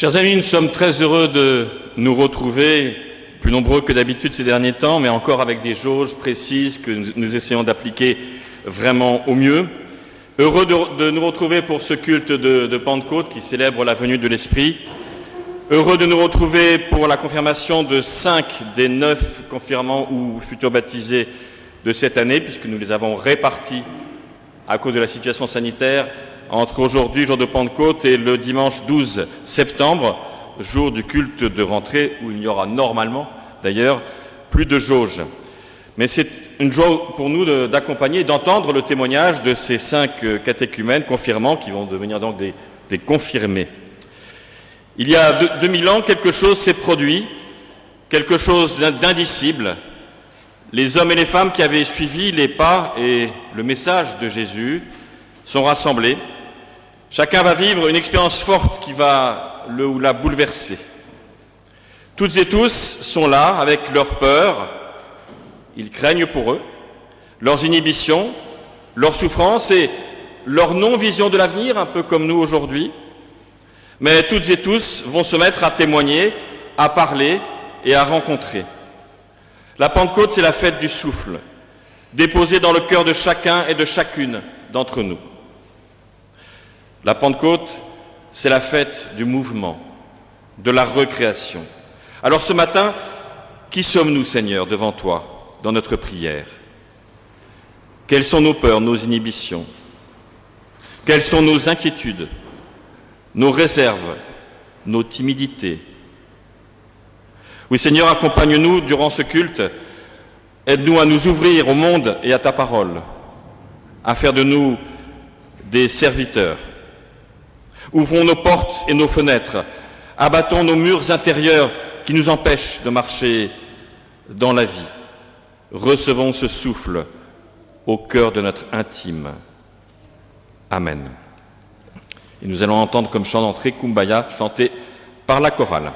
Chers amis, nous sommes très heureux de nous retrouver, plus nombreux que d'habitude ces derniers temps, mais encore avec des jauges précises que nous essayons d'appliquer vraiment au mieux. Heureux de nous retrouver pour ce culte de Pentecôte qui célèbre la venue de l'Esprit. Heureux de nous retrouver pour la confirmation de 5 des 9 confirmants ou futurs baptisés de cette année, puisque nous les avons répartis à cause de la situation sanitaire entre aujourd'hui, jour de Pentecôte, et le dimanche 12 septembre, jour du culte de rentrée, où il n'y aura normalement, d'ailleurs, plus de jauge. Mais c'est une joie pour nous d'accompagner et d'entendre le témoignage de ces 5 catéchumènes confirmants qui vont devenir donc des confirmés. Il y a 2000 ans, quelque chose s'est produit, quelque chose d'indicible. Les hommes et les femmes qui avaient suivi les pas et le message de Jésus sont rassemblés. Chacun va vivre une expérience forte qui va le ou la bouleverser. Toutes et tous sont là avec leurs peurs, ils craignent pour eux, leurs inhibitions, leurs souffrances et leur non-vision de l'avenir, un peu comme nous aujourd'hui. Mais toutes et tous vont se mettre à témoigner, à parler et à rencontrer. La Pentecôte, c'est la fête du souffle, déposée dans le cœur de chacun et de chacune d'entre nous. La Pentecôte, c'est la fête du mouvement, de la recréation. Alors ce matin, qui sommes-nous, Seigneur, devant toi, dans notre prière? Quelles sont nos peurs, nos inhibitions? Quelles sont nos inquiétudes, nos réserves, nos timidités? Oui, Seigneur, accompagne-nous durant ce culte. Aide-nous à nous ouvrir au monde et à ta parole, à faire de nous des serviteurs. Ouvrons nos portes et nos fenêtres, abattons nos murs intérieurs qui nous empêchent de marcher dans la vie. Recevons ce souffle au cœur de notre intime. Amen. Et nous allons entendre comme chant d'entrée Kumbaya, chanté par la chorale.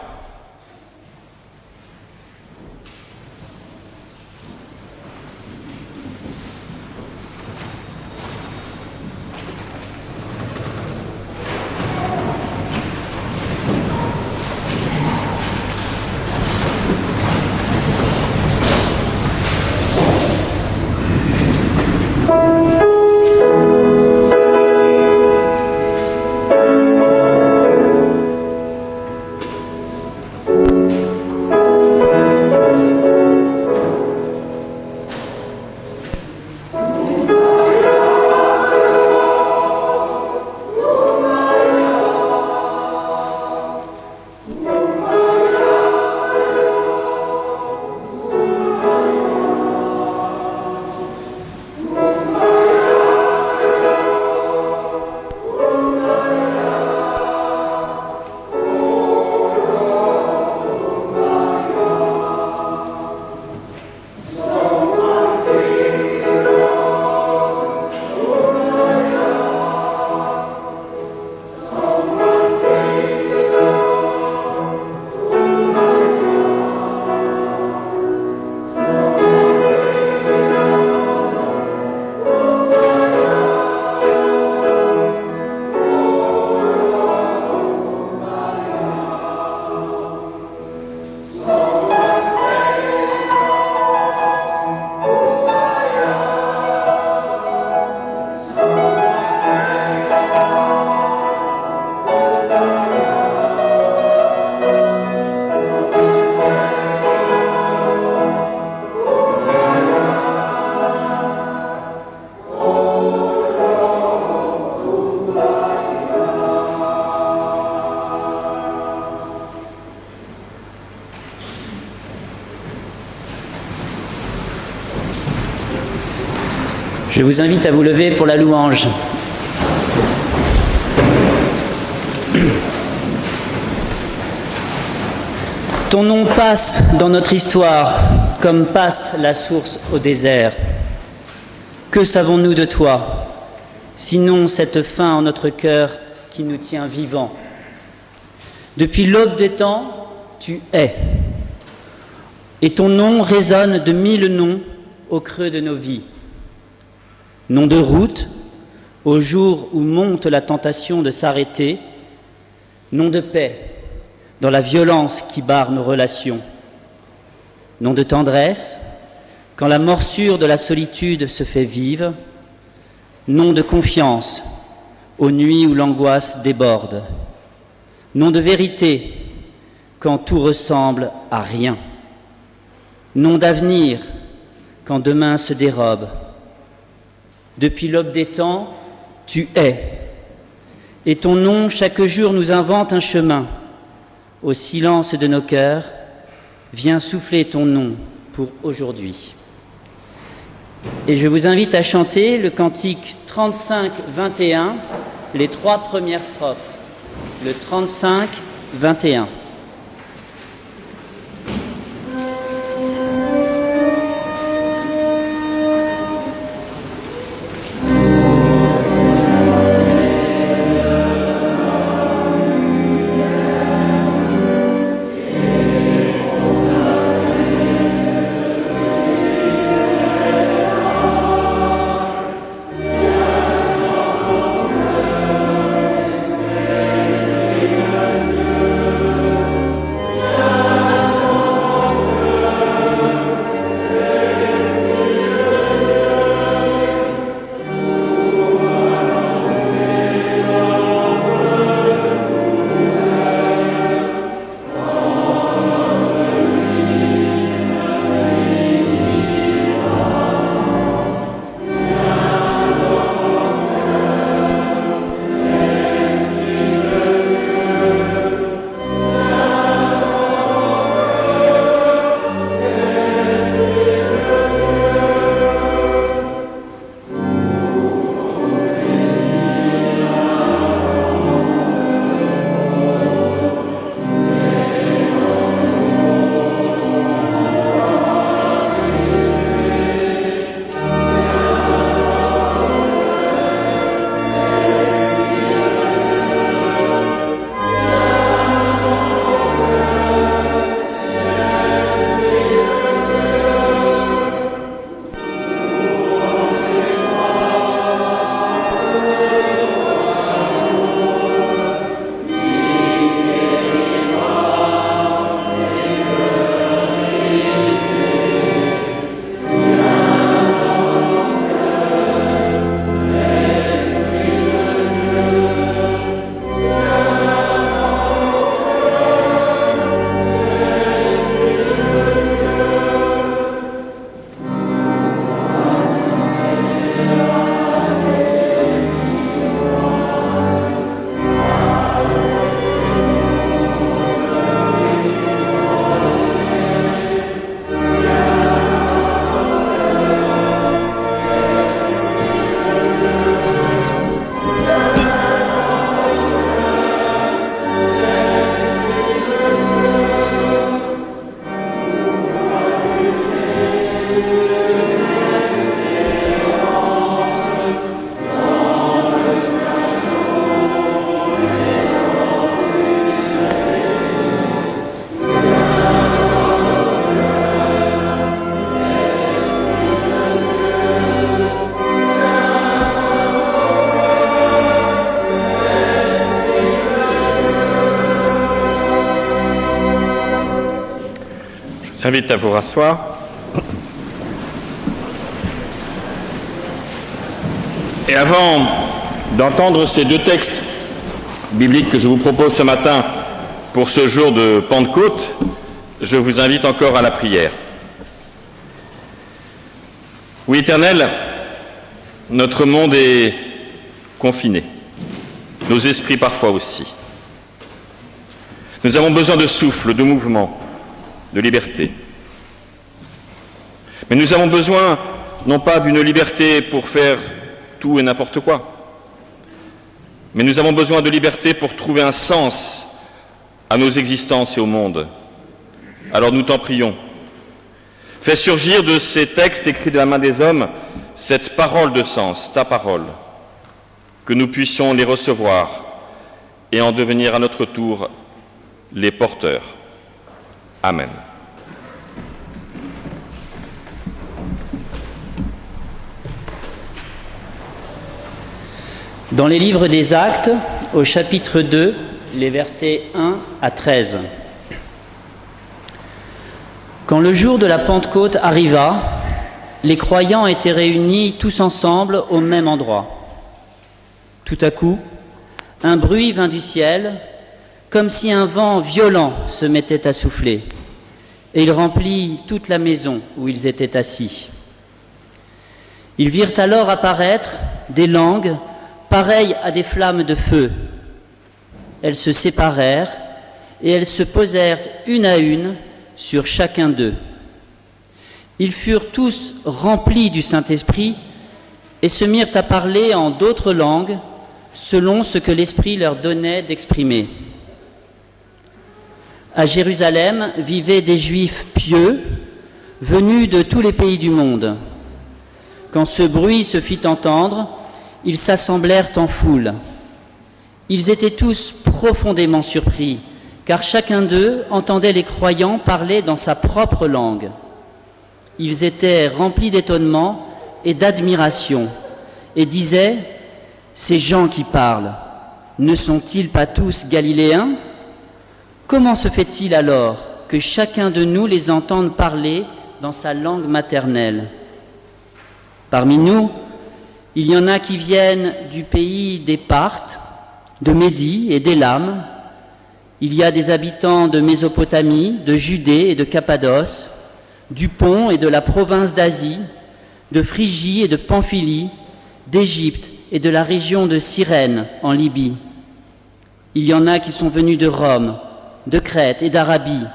Je vous invite à vous lever pour la louange. Ton nom passe dans notre histoire comme passe la source au désert. Que savons-nous de toi, sinon cette faim en notre cœur qui nous tient vivants? Depuis l'aube des temps, tu es. Et ton nom résonne de 1000 noms au creux de nos vies. Nom de route, au jour où monte la tentation de s'arrêter. Nom de paix, dans la violence qui barre nos relations. Non de tendresse, quand la morsure de la solitude se fait vive. Non de confiance, aux nuits où l'angoisse déborde. Non de vérité, quand tout ressemble à rien. Non d'avenir, quand demain se dérobe. Depuis l'aube des temps, tu es. Et ton nom, chaque jour, nous invente un chemin. Au silence de nos cœurs, viens souffler ton nom pour aujourd'hui. Et je vous invite à chanter le cantique 35-21, les 3 premières strophes. Le 35-21. J'invite à vous rasseoir. Et avant d'entendre ces 2 textes bibliques que je vous propose ce matin pour ce jour de Pentecôte, je vous invite encore à la prière. Oui, Éternel, notre monde est confiné, nos esprits parfois aussi. Nous avons besoin de souffle, de mouvement, de liberté. Mais nous avons besoin non pas d'une liberté pour faire tout et n'importe quoi, mais nous avons besoin de liberté pour trouver un sens à nos existences et au monde. Alors nous t'en prions. Fais surgir de ces textes écrits de la main des hommes cette parole de sens, ta parole, que nous puissions les recevoir et en devenir à notre tour les porteurs. Amen. Dans les livres des Actes, au chapitre 2, les versets 1 à 13. Quand le jour de la Pentecôte arriva, les croyants étaient réunis tous ensemble au même endroit. Tout à coup, un bruit vint du ciel, comme si un vent violent se mettait à souffler, et il remplit toute la maison où ils étaient assis. Ils virent alors apparaître des langues pareilles à des flammes de feu. Elles se séparèrent et elles se posèrent une à une sur chacun d'eux. Ils furent tous remplis du Saint-Esprit et se mirent à parler en d'autres langues selon ce que l'Esprit leur donnait d'exprimer. À Jérusalem vivaient des Juifs pieux venus de tous les pays du monde. Quand ce bruit se fit entendre, ils s'assemblèrent en foule. Ils étaient tous profondément surpris, car chacun d'eux entendait les croyants parler dans sa propre langue. Ils étaient remplis d'étonnement et d'admiration et disaient « Ces gens qui parlent, ne sont-ils pas tous Galiléens ? Comment se fait-il alors que chacun de nous les entende parler dans sa langue maternelle ? Parmi nous, il y en a qui viennent du pays des Parthes, de Médie et d'Élam. Il y a des habitants de Mésopotamie, de Judée et de Cappadoce, du Pont et de la province d'Asie, de Phrygie et de Pamphylie, d'Égypte et de la région de Cyrène en Libye. Il y en a qui sont venus de Rome, de Crète et d'Arabie.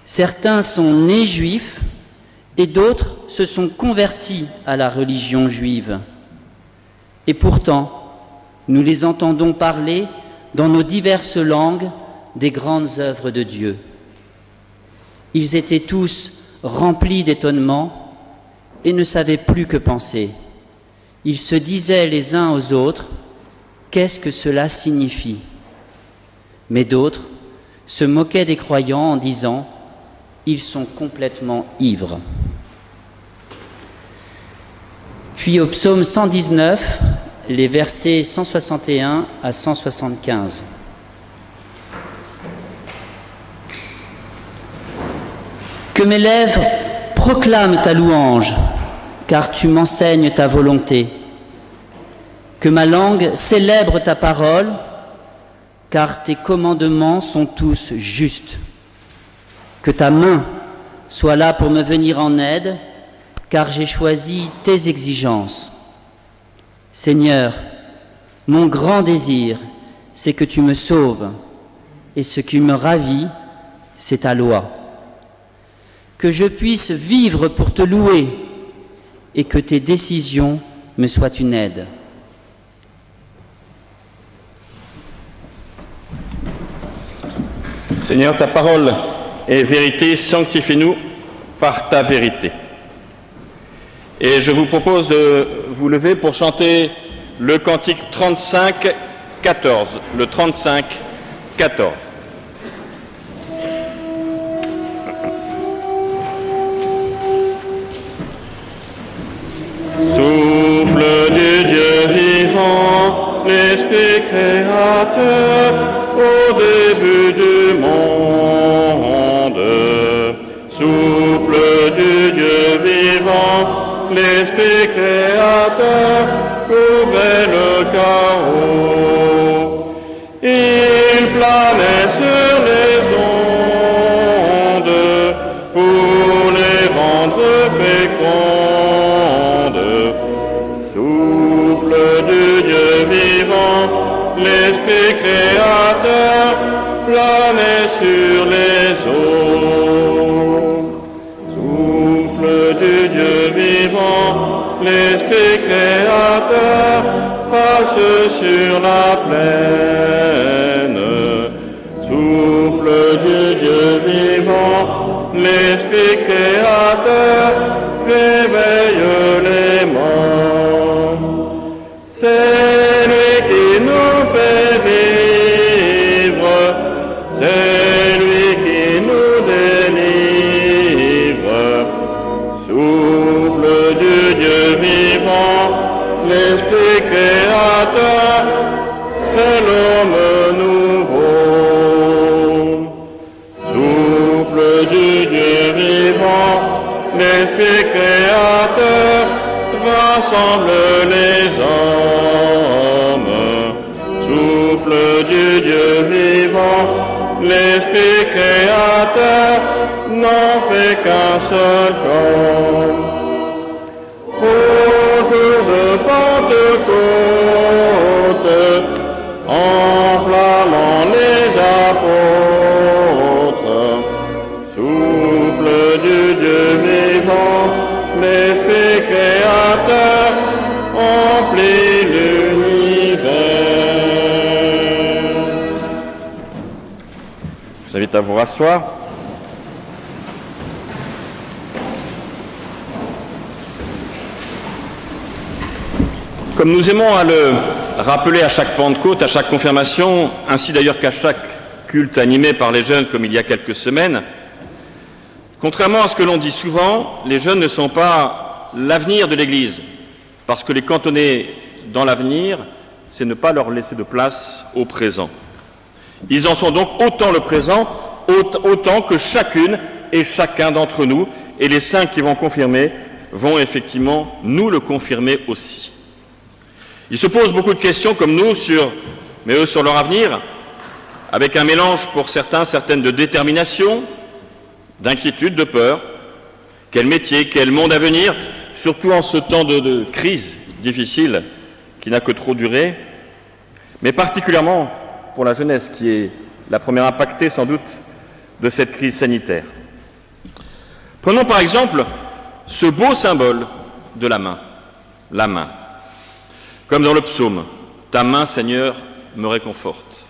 Certains sont nés juifs et d'autres se sont convertis à la religion juive. Et pourtant, nous les entendons parler dans nos diverses langues des grandes œuvres de Dieu. Ils étaient tous remplis d'étonnement et ne savaient plus que penser. Ils se disaient les uns aux autres « Qu'est-ce que cela signifie ?» Mais d'autres se moquaient des croyants en disant « Ils sont complètement ivres ». Puis au psaume 119, les versets 161 à 175. Que mes lèvres proclament ta louange, car tu m'enseignes ta volonté. Que ma langue célèbre ta parole, car tes commandements sont tous justes. Que ta main soit là pour me venir en aide, car j'ai choisi tes exigences. Seigneur, mon grand désir, c'est que tu me sauves, et ce qui me ravit, c'est ta loi. Que je puisse vivre pour te louer, et que tes décisions me soient une aide. Seigneur, ta parole est vérité, sanctifie-nous par ta vérité. Et je vous propose de vous lever pour chanter le cantique 35-14, le 35-14. Souffle du Dieu vivant, l'Esprit créateur, au début du monde. Souffle du Dieu vivant, l'Esprit créateur couvrait le chaos. Il planait sur les ondes pour les rendre fécondes. Souffle du Dieu vivant, l'Esprit créateur planait sur les eaux. Souffle du Dieu vivant, l'Esprit créateur passe sur la plaine. Souffle du Dieu vivant, l'Esprit créateur réveille les morts. C'est lui qui nous fait vivre, c'est lui qui nous délivre. Souffle du Dieu vivant, l'Esprit créateur, que l'homme nous créateur rassemble les hommes. Souffle du Dieu vivant, l'Esprit créateur n'en fait qu'un seul corps. Au jour de Pentecôte, enflammant les apôtres, souffle du Dieu vivant, l'Esprit créateur emplit l'univers. Je vous invite à vous rasseoir. Comme nous aimons à le rappeler à chaque Pentecôte, à chaque confirmation, ainsi d'ailleurs qu'à chaque culte animé par les jeunes comme il y a quelques semaines, contrairement à ce que l'on dit souvent, les jeunes ne sont pas l'avenir de l'Église, parce que les cantonner dans l'avenir, c'est ne pas leur laisser de place au présent. Ils en sont donc autant le présent, autant que chacune et chacun d'entre nous, et les 5 qui vont confirmer vont effectivement nous le confirmer aussi. Ils se posent beaucoup de questions comme nous sur leur avenir, avec un mélange pour certains, certaines de détermination, d'inquiétude, de peur. Quel métier, quel monde à venir, surtout en ce temps de crise difficile qui n'a que trop duré, mais particulièrement pour la jeunesse qui est la première impactée sans doute de cette crise sanitaire. Prenons par exemple ce beau symbole de la main. Comme dans le psaume, « Ta main, Seigneur, me réconforte. »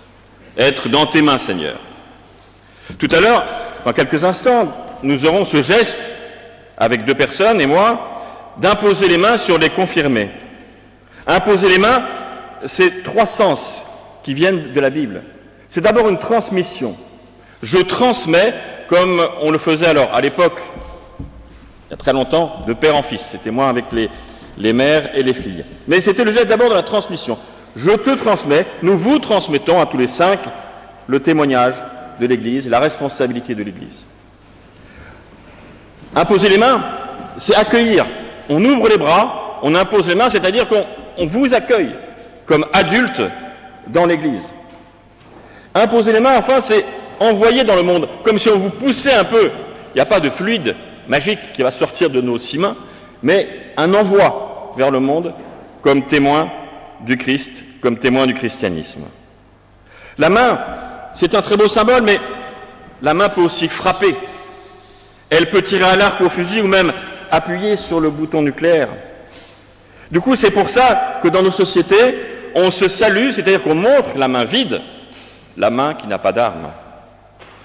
Être dans tes mains, Seigneur. Tout à l'heure, dans quelques instants, nous aurons ce geste, avec 2 personnes et moi, d'imposer les mains sur les confirmés. Imposer les mains, c'est 3 sens qui viennent de la Bible. C'est d'abord une transmission. Je transmets comme on le faisait alors, à l'époque, il y a très longtemps, de père en fils. C'était moi avec les mères et les filles. Mais c'était le geste d'abord de la transmission. Je te transmets, nous vous transmettons à tous les 5 le témoignage de l'Église, la responsabilité de l'Église. Imposer les mains, c'est accueillir. On ouvre les bras, on impose les mains, c'est-à-dire qu'on vous accueille comme adulte dans l'Église. Imposer les mains, enfin, c'est envoyer dans le monde, comme si on vous poussait un peu. Il n'y a pas de fluide magique qui va sortir de nos 6 mains, mais un envoi vers le monde comme témoin du Christ, comme témoin du christianisme. La main, c'est un très beau symbole, mais la main peut aussi frapper. Elle peut tirer à l'arc ou au fusil ou même appuyer sur le bouton nucléaire. Du coup, c'est pour ça que dans nos sociétés, on se salue, c'est-à-dire qu'on montre la main vide, la main qui n'a pas d'arme,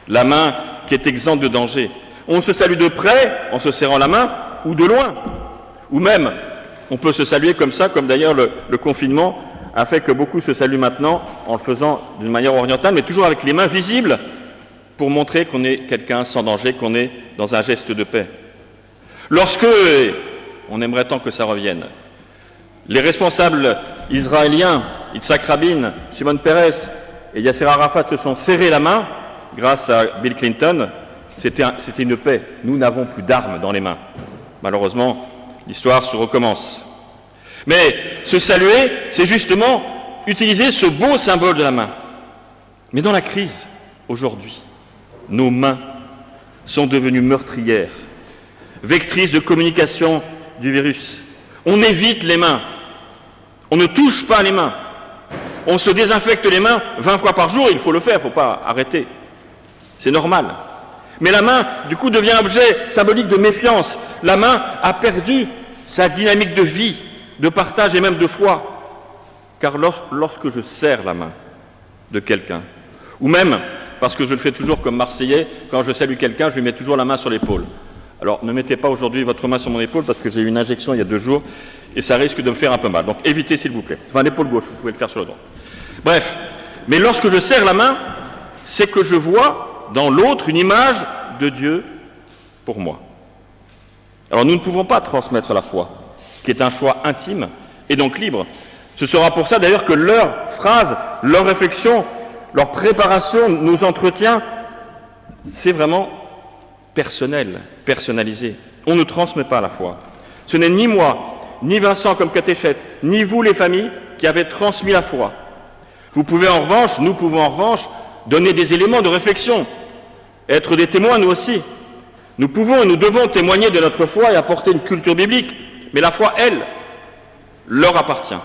la main qui est exempte de danger. On se salue de près, en se serrant la main, ou de loin. Ou même, on peut se saluer comme ça, comme d'ailleurs le confinement a fait que beaucoup se saluent maintenant en le faisant d'une manière orientale, mais toujours avec les mains visibles pour montrer qu'on est quelqu'un sans danger, qu'on est dans un geste de paix. Lorsque, on aimerait tant que ça revienne, les responsables israéliens, Yitzhak Rabin, Shimon Peres et Yasser Arafat se sont serrés la main grâce à Bill Clinton, c'était une paix. Nous n'avons plus d'armes dans les mains. Malheureusement, l'histoire se recommence. Mais se saluer, c'est justement utiliser ce beau symbole de la main. Mais dans la crise, aujourd'hui, nos mains sont devenues meurtrières, vectrices de communication du virus. On évite les mains, on ne touche pas les mains, on se désinfecte les mains 20 fois par jour, il faut le faire, il ne faut pas arrêter. C'est normal. Mais la main, du coup, devient objet symbolique de méfiance. La main a perdu sa dynamique de vie, de partage et même de foi. Car lorsque je serre la main de quelqu'un, ou même, parce que je le fais toujours comme Marseillais, quand je salue quelqu'un, je lui mets toujours la main sur l'épaule. Alors, ne mettez pas aujourd'hui votre main sur mon épaule, parce que j'ai eu une injection il y a 2 jours, et ça risque de me faire un peu mal. Donc, évitez s'il vous plaît. Enfin, l'épaule gauche, vous pouvez le faire sur le droit. Bref, mais lorsque je serre la main, c'est que je vois dans l'autre une image de Dieu pour moi. Alors nous ne pouvons pas transmettre la foi, qui est un choix intime et donc libre. Ce sera pour ça d'ailleurs que leurs phrases, leurs réflexions, leur préparation, nos entretiens, c'est vraiment personnel, personnalisé. on ne transmet pas la foi. Ce n'est ni moi, ni Vincent comme catéchète, ni vous les familles qui avez transmis la foi. Vous pouvez en revanche, nous pouvons en revanche, donner des éléments de réflexion, être des témoins nous aussi. Nous pouvons et nous devons témoigner de notre foi et apporter une culture biblique, mais la foi, elle, leur appartient,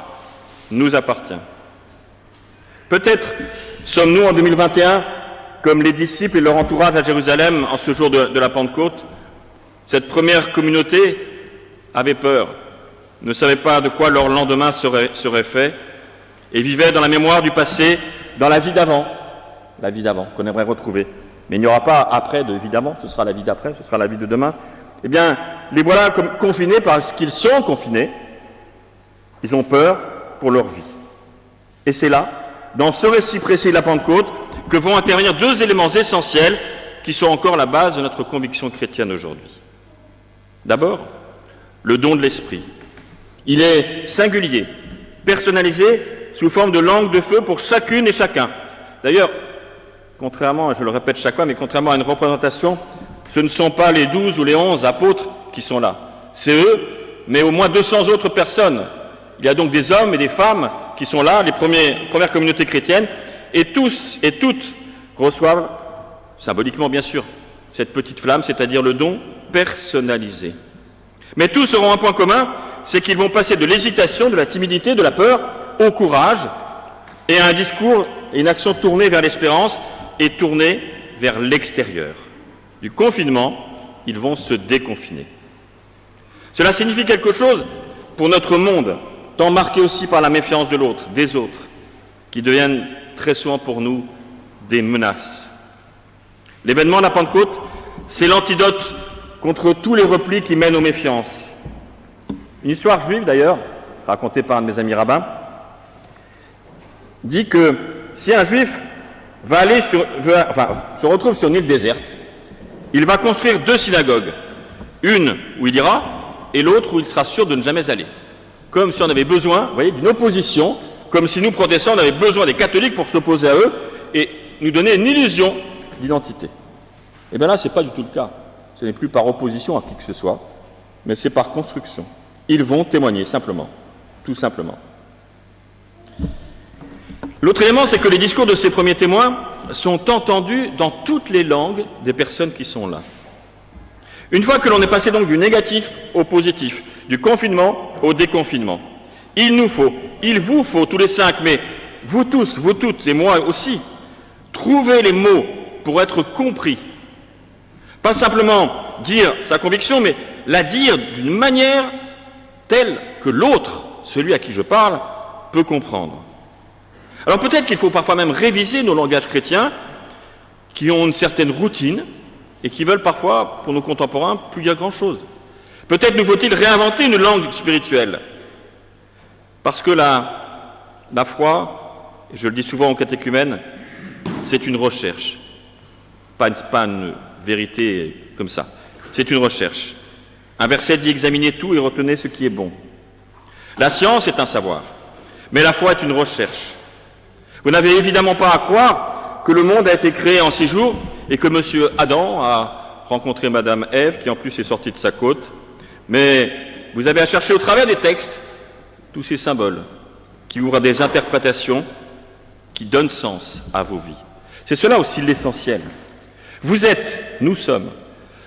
nous appartient. Peut-être sommes-nous en 2021 comme les disciples et leur entourage à Jérusalem en ce jour de la Pentecôte. Cette première communauté avait peur, ne savait pas de quoi leur lendemain serait fait et vivait dans la mémoire du passé, dans la vie d'avant qu'on aimerait retrouver. Mais il n'y aura pas après de vie d'avant, ce sera la vie d'après, ce sera la vie de demain. Eh bien, les voilà comme confinés parce qu'ils sont confinés. Ils ont peur pour leur vie. Et c'est là, dans ce récit précis de la Pentecôte, que vont intervenir deux éléments essentiels qui sont encore la base de notre conviction chrétienne aujourd'hui. D'abord, le don de l'Esprit. Il est singulier, personnalisé, sous forme de langue de feu pour chacune et chacun. D'ailleurs, contrairement, je le répète chaque fois, mais contrairement à une représentation, ce ne sont pas les 12 ou les 11 apôtres qui sont là. C'est eux, mais au moins 200 autres personnes. Il y a donc des hommes et des femmes qui sont là, les premières communautés chrétiennes, et tous et toutes reçoivent, symboliquement bien sûr, cette petite flamme, c'est-à-dire le don personnalisé. Mais tous auront un point commun, c'est qu'ils vont passer de l'hésitation, de la timidité, de la peur, au courage, et à un discours et une action tournée vers l'espérance et tournée vers l'extérieur. Du confinement, ils vont se déconfiner. Cela signifie quelque chose pour notre monde, tant marqué aussi par la méfiance de l'autre, des autres, qui deviennent très souvent pour nous des menaces. L'événement de la Pentecôte, c'est l'antidote contre tous les replis qui mènent aux méfiances. Une histoire juive d'ailleurs, racontée par un de mes amis rabbins, dit que si un juif se retrouve sur une île déserte, il va construire 2 synagogues, une où il ira et l'autre où il sera sûr de ne jamais aller. Comme si on avait besoin, vous voyez, d'une opposition, comme si nous, protestants, on avait besoin des catholiques pour s'opposer à eux et nous donner une illusion d'identité. Et bien là, ce n'est pas du tout le cas. Ce n'est plus par opposition à qui que ce soit, mais c'est par construction. Ils vont témoigner, simplement, tout simplement. L'autre élément, c'est que les discours de ces premiers témoins sont entendus dans toutes les langues des personnes qui sont là. Une fois que l'on est passé donc du négatif au positif, du confinement au déconfinement, il vous faut, tous les 5, mais vous tous, vous toutes et moi aussi, trouver les mots pour être compris. Pas simplement dire sa conviction, mais la dire d'une manière telle que l'autre, celui à qui je parle, peut comprendre. Alors peut-être qu'il faut parfois même réviser nos langages chrétiens qui ont une certaine routine et qui veulent parfois, pour nos contemporains, plus dire grand-chose. Peut-être nous faut-il réinventer une langue spirituelle. Parce que la foi, je le dis souvent aux catéchumènes, c'est une recherche. Pas une vérité comme ça. C'est une recherche. Un verset dit « examinez tout et retenez ce qui est bon ». La science est un savoir, mais la foi est une recherche. Vous n'avez évidemment pas à croire que le monde a été créé en 6 jours et que M. Adam a rencontré Mme Ève, qui en plus est sortie de sa côte. Mais vous avez à chercher au travers des textes tous ces symboles qui ouvrent à des interprétations qui donnent sens à vos vies. C'est cela aussi l'essentiel. Vous êtes, nous sommes,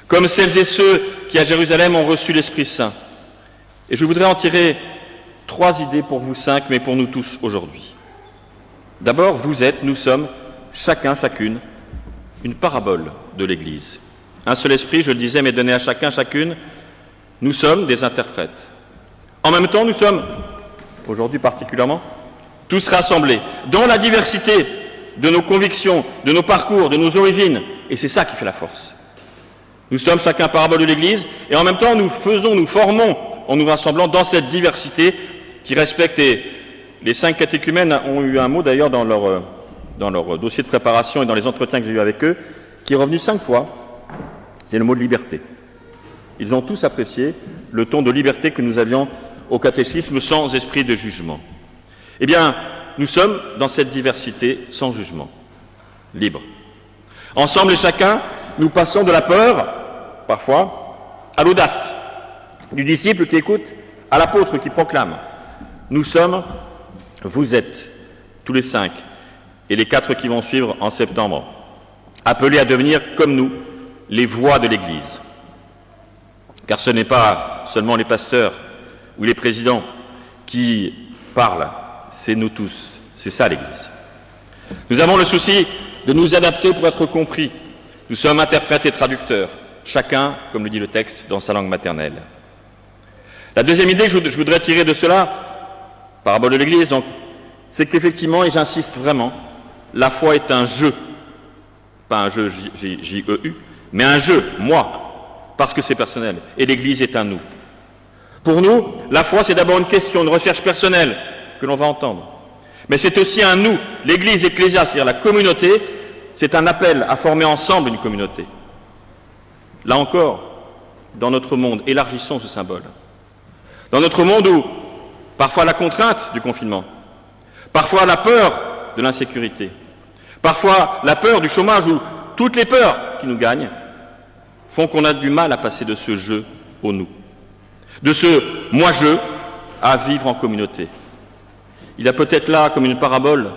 comme celles et ceux qui à Jérusalem ont reçu l'Esprit Saint. Et je voudrais en tirer 3 idées pour vous 5, mais pour nous tous aujourd'hui. D'abord, vous êtes, nous sommes, chacun, chacune, une parabole de l'Église. Un seul esprit, je le disais, mais donné à chacun, chacune, nous sommes des interprètes. En même temps, nous sommes, aujourd'hui particulièrement, tous rassemblés dans la diversité de nos convictions, de nos parcours, de nos origines, et c'est ça qui fait la force. Nous sommes chacun parabole de l'Église, et en même temps, nous formons, en nous rassemblant dans cette diversité qui respecte. Et les 5 catéchumènes ont eu un mot d'ailleurs dans leur dossier de préparation et dans les entretiens que j'ai eus avec eux, qui est revenu 5 fois, c'est le mot de liberté. Ils ont tous apprécié le ton de liberté que nous avions au catéchisme sans esprit de jugement. Eh bien, nous sommes dans cette diversité sans jugement, libre. Ensemble et chacun, nous passons de la peur, parfois, à l'audace du disciple qui écoute, à l'apôtre qui proclame. Nous sommes, vous êtes, tous les 5, et les 4 qui vont suivre en septembre, appelés à devenir, comme nous, les voix de l'Église. Car ce n'est pas seulement les pasteurs ou les présidents qui parlent, c'est nous tous, c'est ça l'Église. Nous avons le souci de nous adapter pour être compris. Nous sommes interprètes et traducteurs, chacun, comme le dit le texte, dans sa langue maternelle. La deuxième idée que je voudrais tirer de cela, parabole de l'Église, donc, c'est qu'effectivement, et j'insiste vraiment, la foi est un jeu, pas un jeu J-E-U, mais un jeu, moi, parce que c'est personnel, et l'Église est un nous. Pour nous, la foi, c'est d'abord une question, une recherche personnelle que l'on va entendre. Mais c'est aussi un nous, l'Église ecclésia, c'est-à-dire la communauté, c'est un appel à former ensemble une communauté. Là encore, dans notre monde, élargissons ce symbole. Dans notre monde où, parfois la contrainte du confinement, parfois la peur de l'insécurité, parfois la peur du chômage ou toutes les peurs qui nous gagnent, font qu'on a du mal à passer de ce jeu au nous, de ce moi-je à vivre en communauté. Il y a peut-être là comme une parabole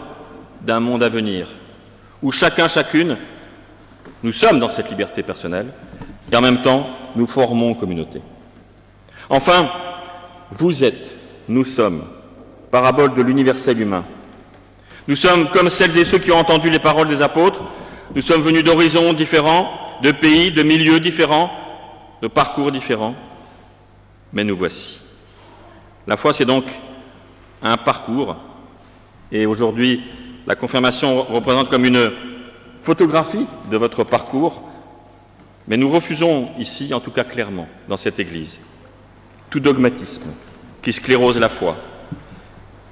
d'un monde à venir, où chacun, chacune, nous sommes dans cette liberté personnelle, et en même temps, nous formons communauté. Enfin, vous êtes, nous sommes, parabole de l'universel humain. Nous sommes comme celles et ceux qui ont entendu les paroles des apôtres, nous sommes venus d'horizons différents, de pays, de milieux différents, de parcours différents, mais nous voici. La foi, c'est donc un parcours, et aujourd'hui, la confirmation représente comme une photographie de votre parcours, mais nous refusons ici, en tout cas clairement, dans cette Église, tout dogmatisme qui sclérose la foi.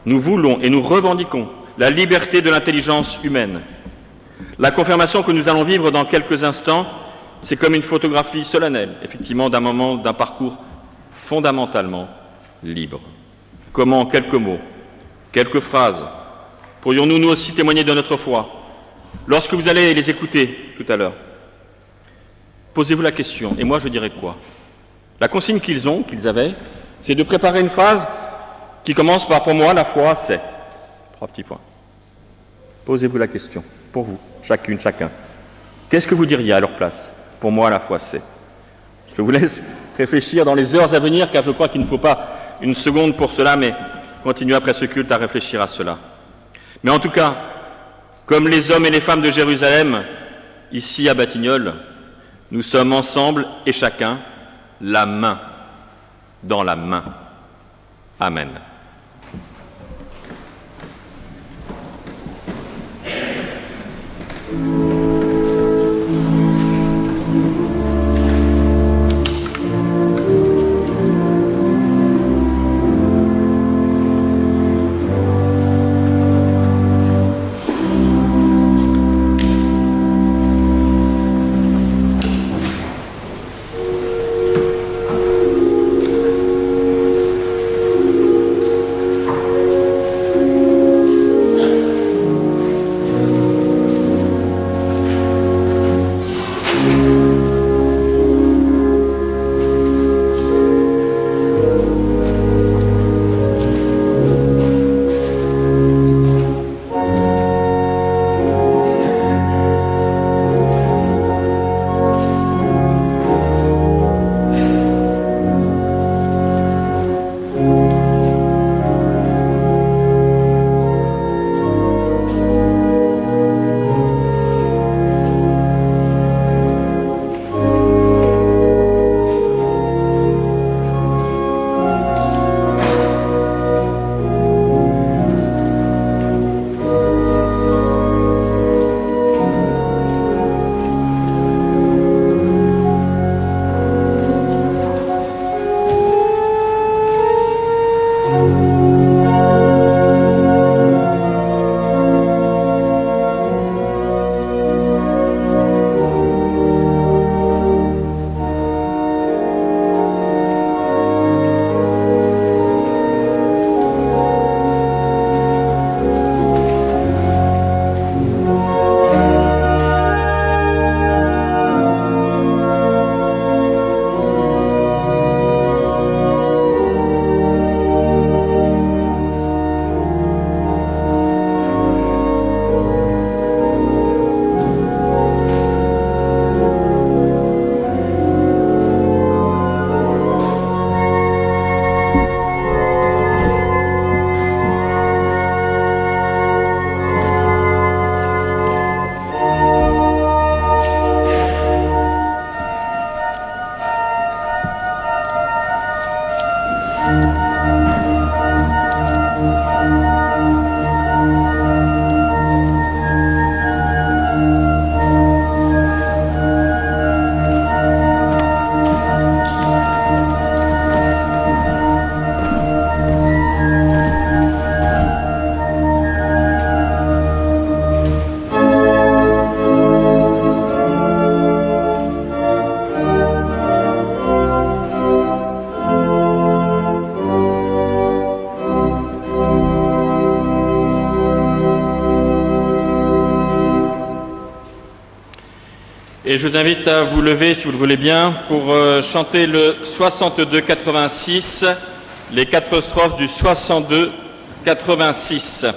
Nous voulons et nous revendiquons la liberté de l'intelligence humaine. La confirmation que nous allons vivre dans quelques instants, c'est comme une photographie solennelle, effectivement, d'un moment, d'un parcours fondamentalement libre. Comment, en quelques mots, quelques phrases, pourrions-nous nous aussi témoigner de notre foi? Lorsque vous allez les écouter tout à l'heure, posez-vous la question, et moi je dirais quoi? La consigne qu'ils avaient, c'est de préparer une phrase qui commence par « pour moi, la foi, c'est ». 3 petits points. Posez-vous la question, pour vous, chacune, chacun. Qu'est-ce que vous diriez à leur place? Pour moi, la foi, c'est. Je vous laisse réfléchir dans les heures à venir, car je crois qu'il ne faut pas une seconde pour cela, mais continuez après ce culte à réfléchir à cela. Mais en tout cas, comme les hommes et les femmes de Jérusalem, ici à Batignolles, nous sommes ensemble et chacun la main dans la main. Amen. Et je vous invite à vous lever, si vous le voulez bien, pour chanter le 62-86, les 4 strophes du 62-86.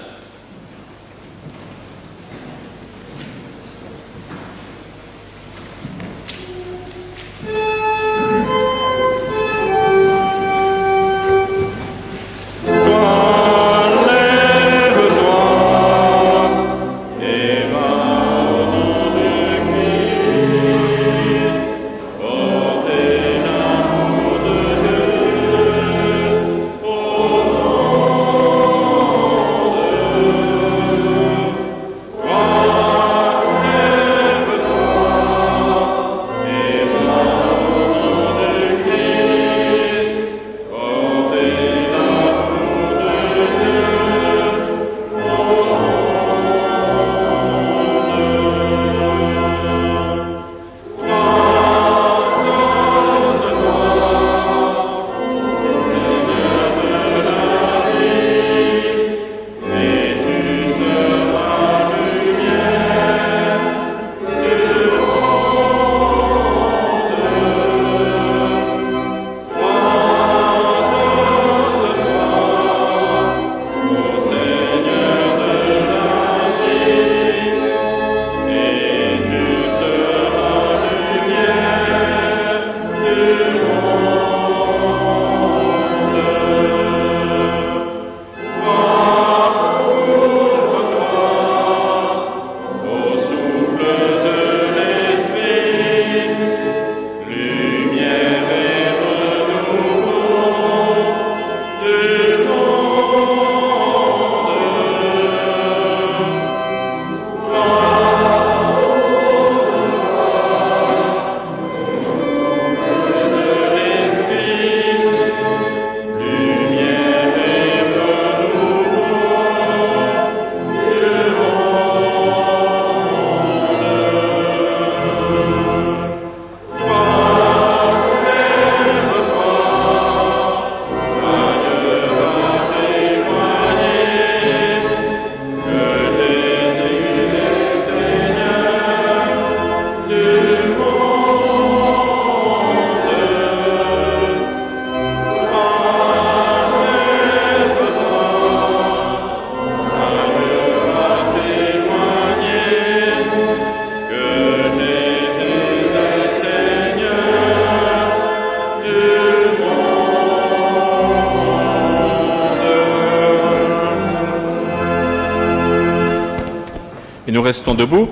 Nous restons debout.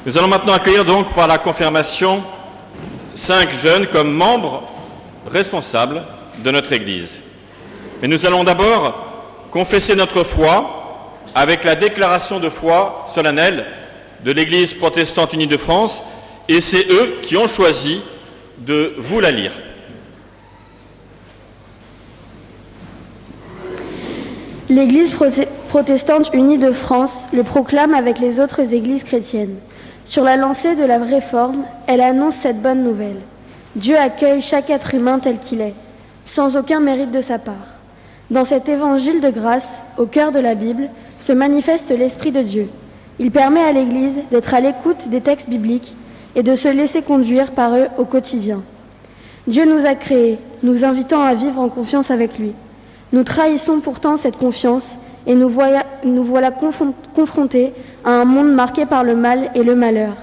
Nous allons maintenant accueillir donc par la confirmation 5 jeunes comme membres responsables de notre Église. Mais nous allons d'abord confesser notre foi avec la déclaration de foi solennelle de l'Église protestante unie de France, et c'est eux qui ont choisi de vous la lire. L'Église protestante unie de France le proclame avec les autres églises chrétiennes. Sur la lancée de la Réforme, elle annonce cette bonne nouvelle. Dieu accueille chaque être humain tel qu'il est, sans aucun mérite de sa part. Dans cet évangile de grâce, au cœur de la Bible, se manifeste l'Esprit de Dieu. Il permet à l'Église d'être à l'écoute des textes bibliques et de se laisser conduire par eux au quotidien. Dieu nous a créés, nous invitant à vivre en confiance avec lui. Nous trahissons pourtant cette confiance et nous voilà confrontés à un monde marqué par le mal et le malheur.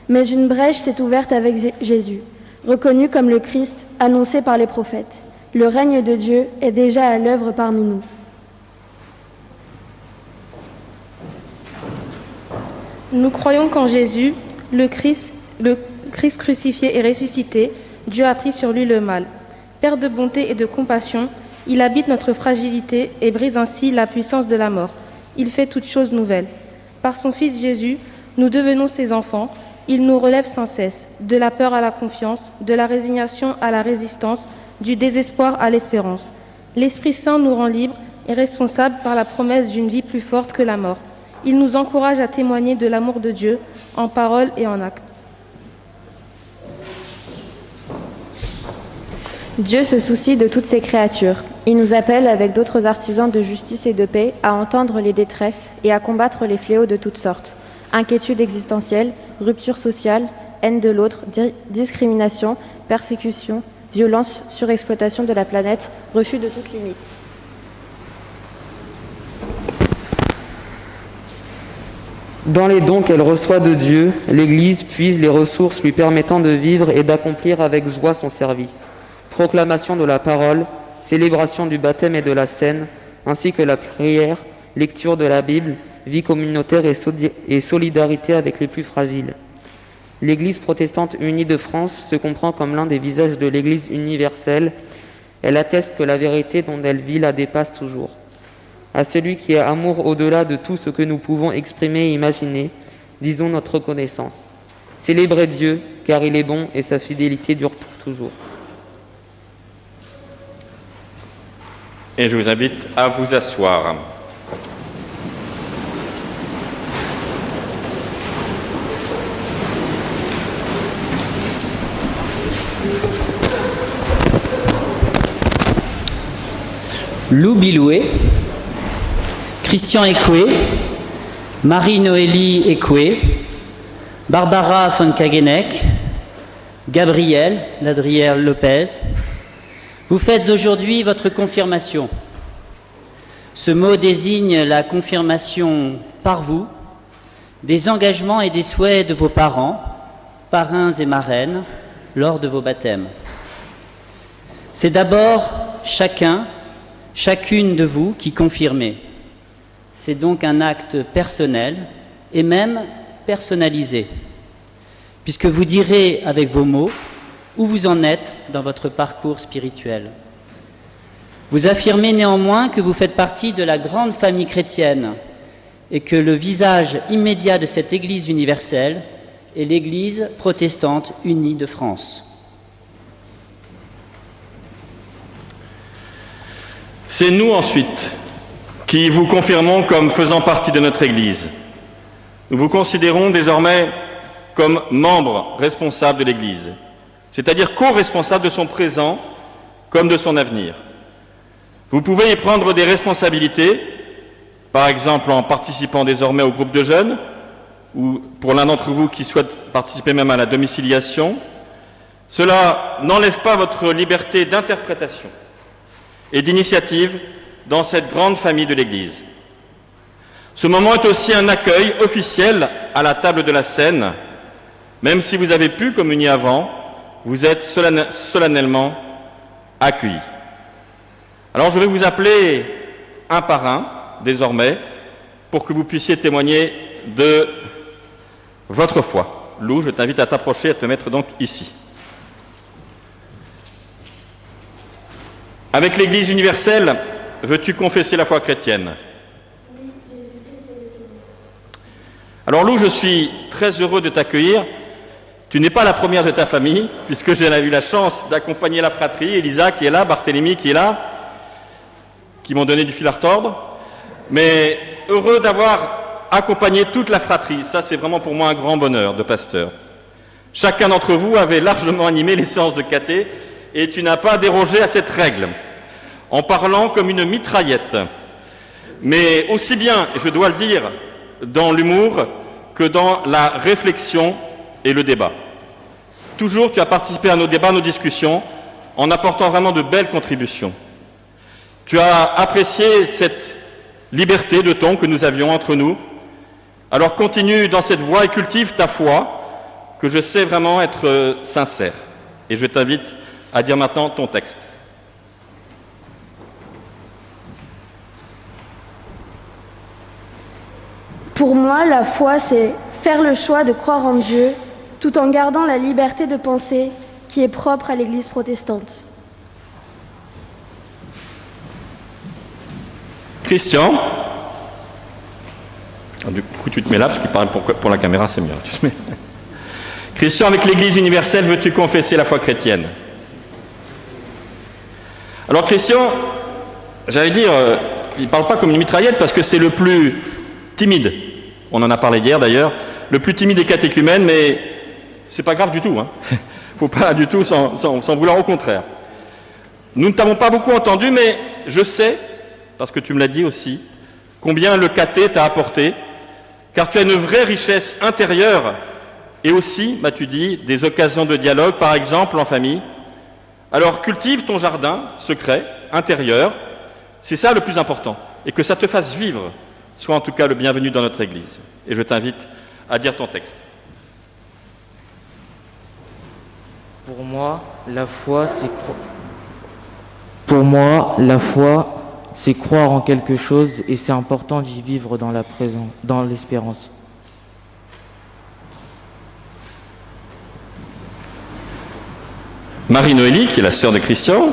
Mais une brèche s'est ouverte avec Jésus, reconnu comme le Christ annoncé par les prophètes. Le règne de Dieu est déjà à l'œuvre parmi nous. Nous croyons qu'en Jésus, le Christ crucifié et ressuscité, Dieu a pris sur lui le mal. Père de bonté et de compassion, Il habite notre fragilité et brise ainsi la puissance de la mort. Il fait toutes choses nouvelles. Par son Fils Jésus, nous devenons ses enfants. Il nous relève sans cesse, de la peur à la confiance, de la résignation à la résistance, du désespoir à l'espérance. L'Esprit Saint nous rend libres et responsables par la promesse d'une vie plus forte que la mort. Il nous encourage à témoigner de l'amour de Dieu en parole et en actes. Dieu se soucie de toutes ses créatures. Il nous appelle, avec d'autres artisans de justice et de paix, à entendre les détresses et à combattre les fléaux de toutes sortes. Inquiétude existentielle, rupture sociale, haine de l'autre, discrimination, persécution, violence, surexploitation de la planète, refus de toute limite. Dans les dons qu'elle reçoit de Dieu, l'Église puise les ressources lui permettant de vivre et d'accomplir avec joie son service. Proclamation de la parole, célébration du baptême et de la scène, ainsi que la prière, lecture de la Bible, vie communautaire et solidarité avec les plus fragiles. L'Église protestante unie de France se comprend comme l'un des visages de l'Église universelle. Elle atteste que la vérité dont elle vit la dépasse toujours. À celui qui a amour au-delà de tout ce que nous pouvons exprimer et imaginer, disons notre reconnaissance. Célébrez Dieu, car il est bon et sa fidélité dure pour toujours. Et je vous invite à vous asseoir. Lou Biloué, Christian Ekoué, Marie-Noélie Ekoué, Barbara von Kageneck, Gabriel Ladrière Lopez, vous faites aujourd'hui votre confirmation. Ce mot désigne la confirmation par vous des engagements et des souhaits de vos parents, parrains et marraines, lors de vos baptêmes. C'est d'abord chacune de vous qui confirmez. C'est donc un acte personnel et même personnalisé, puisque vous direz avec vos mots où vous en êtes dans votre parcours spirituel. Vous affirmez néanmoins que vous faites partie de la grande famille chrétienne et que le visage immédiat de cette Église universelle est l'Église protestante unie de France. C'est nous ensuite qui vous confirmons comme faisant partie de notre Église. Nous vous considérons désormais comme membres responsables de l'Église, c'est-à-dire co-responsables de son présent comme de son avenir. Vous pouvez y prendre des responsabilités, par exemple en participant désormais au groupe de jeunes, ou pour l'un d'entre vous qui souhaite participer même à la domiciliation. Cela n'enlève pas votre liberté d'interprétation et d'initiative dans cette grande famille de l'Église. Ce moment est aussi un accueil officiel à la table de la scène. Même si vous avez pu communier avant, vous êtes solennellement accueillis. Alors je vais vous appeler un par un, désormais, pour que vous puissiez témoigner de votre foi. Lou, je t'invite à t'approcher et à te mettre donc ici. Avec l'Église universelle, veux-tu confesser la foi chrétienne ? Alors Lou, je suis très heureux de t'accueillir. Tu n'es pas la première de ta famille, puisque j'ai eu la chance d'accompagner la fratrie, Elisa qui est là, Barthélemy qui est là, qui m'ont donné du fil à retordre. Mais heureux d'avoir accompagné toute la fratrie. Ça, c'est vraiment pour moi un grand bonheur de pasteur. Chacun d'entre vous avait largement animé les séances de caté et tu n'as pas dérogé à cette règle, en parlant comme une mitraillette. Mais aussi bien, et je dois le dire, dans l'humour que dans la réflexion et le débat. Toujours, tu as participé à nos débats, nos discussions, en apportant vraiment de belles contributions. Tu as apprécié cette liberté de ton que nous avions entre nous. Alors continue dans cette voie et cultive ta foi, que je sais vraiment être sincère. Et je t'invite à dire maintenant ton texte. Pour moi, la foi, c'est faire le choix de croire en Dieu, tout en gardant la liberté de penser qui est propre à l'Église protestante. Christian. Alors, du coup, tu te mets là, parce qu'il paraît pour la caméra, c'est mieux. Tu te mets. Christian, avec l'Église universelle, veux-tu confesser la foi chrétienne? Alors, Christian, j'allais dire, il ne parle pas comme une mitraillette parce que c'est le plus timide. On en a parlé hier d'ailleurs. Le plus timide des catéchumènes, mais c'est pas grave du tout. Faut pas du tout s'en vouloir, au contraire. Nous ne t'avons pas beaucoup entendu, mais je sais, parce que tu me l'as dit aussi, combien le caté t'a apporté, car tu as une vraie richesse intérieure et aussi, m'as-tu dit, des occasions de dialogue, par exemple en famille. Alors cultive ton jardin secret, intérieur, c'est ça le plus important, et que ça te fasse vivre, sois en tout cas le bienvenu dans notre Église. Et je t'invite à dire ton texte. Pour moi, la foi, c'est croire en quelque chose, et c'est important d'y vivre dans la présence, dans l'espérance. Marie-Noélie, qui est la sœur de Christian,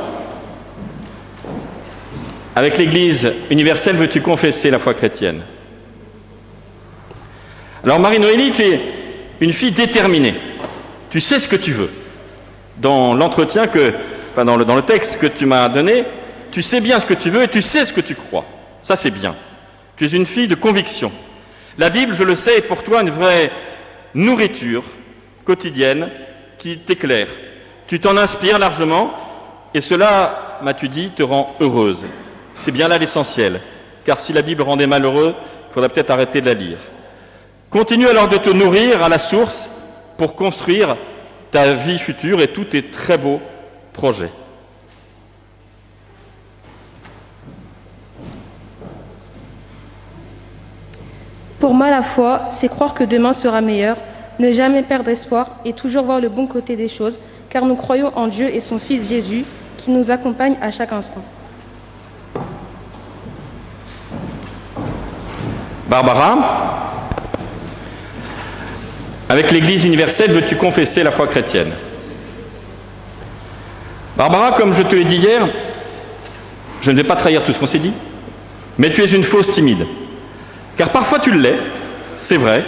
avec l'Église universelle, veux-tu confesser la foi chrétienne? Alors Marie-Noélie, tu es une fille déterminée. Tu sais ce que tu veux. Dans l'entretien dans le texte que tu m'as donné, tu sais bien ce que tu veux et tu sais ce que tu crois. Ça, c'est bien. Tu es une fille de conviction. La Bible, je le sais, est pour toi une vraie nourriture quotidienne qui t'éclaire. Tu t'en inspires largement et cela, m'as-tu dit, te rend heureuse. C'est bien là l'essentiel, car si la Bible rendait malheureux, il faudrait peut-être arrêter de la lire. Continue alors de te nourrir à la source pour construire ta vie future et tous tes très beaux projets. Pour moi, la foi, c'est croire que demain sera meilleur, ne jamais perdre espoir et toujours voir le bon côté des choses, car nous croyons en Dieu et son Fils Jésus, qui nous accompagne à chaque instant. Barbara, avec l'Église universelle, veux-tu confesser la foi chrétienne? Barbara, comme je te l'ai dit hier, je ne vais pas trahir tout ce qu'on s'est dit, mais tu es une fausse timide. Car parfois tu l'es, c'est vrai,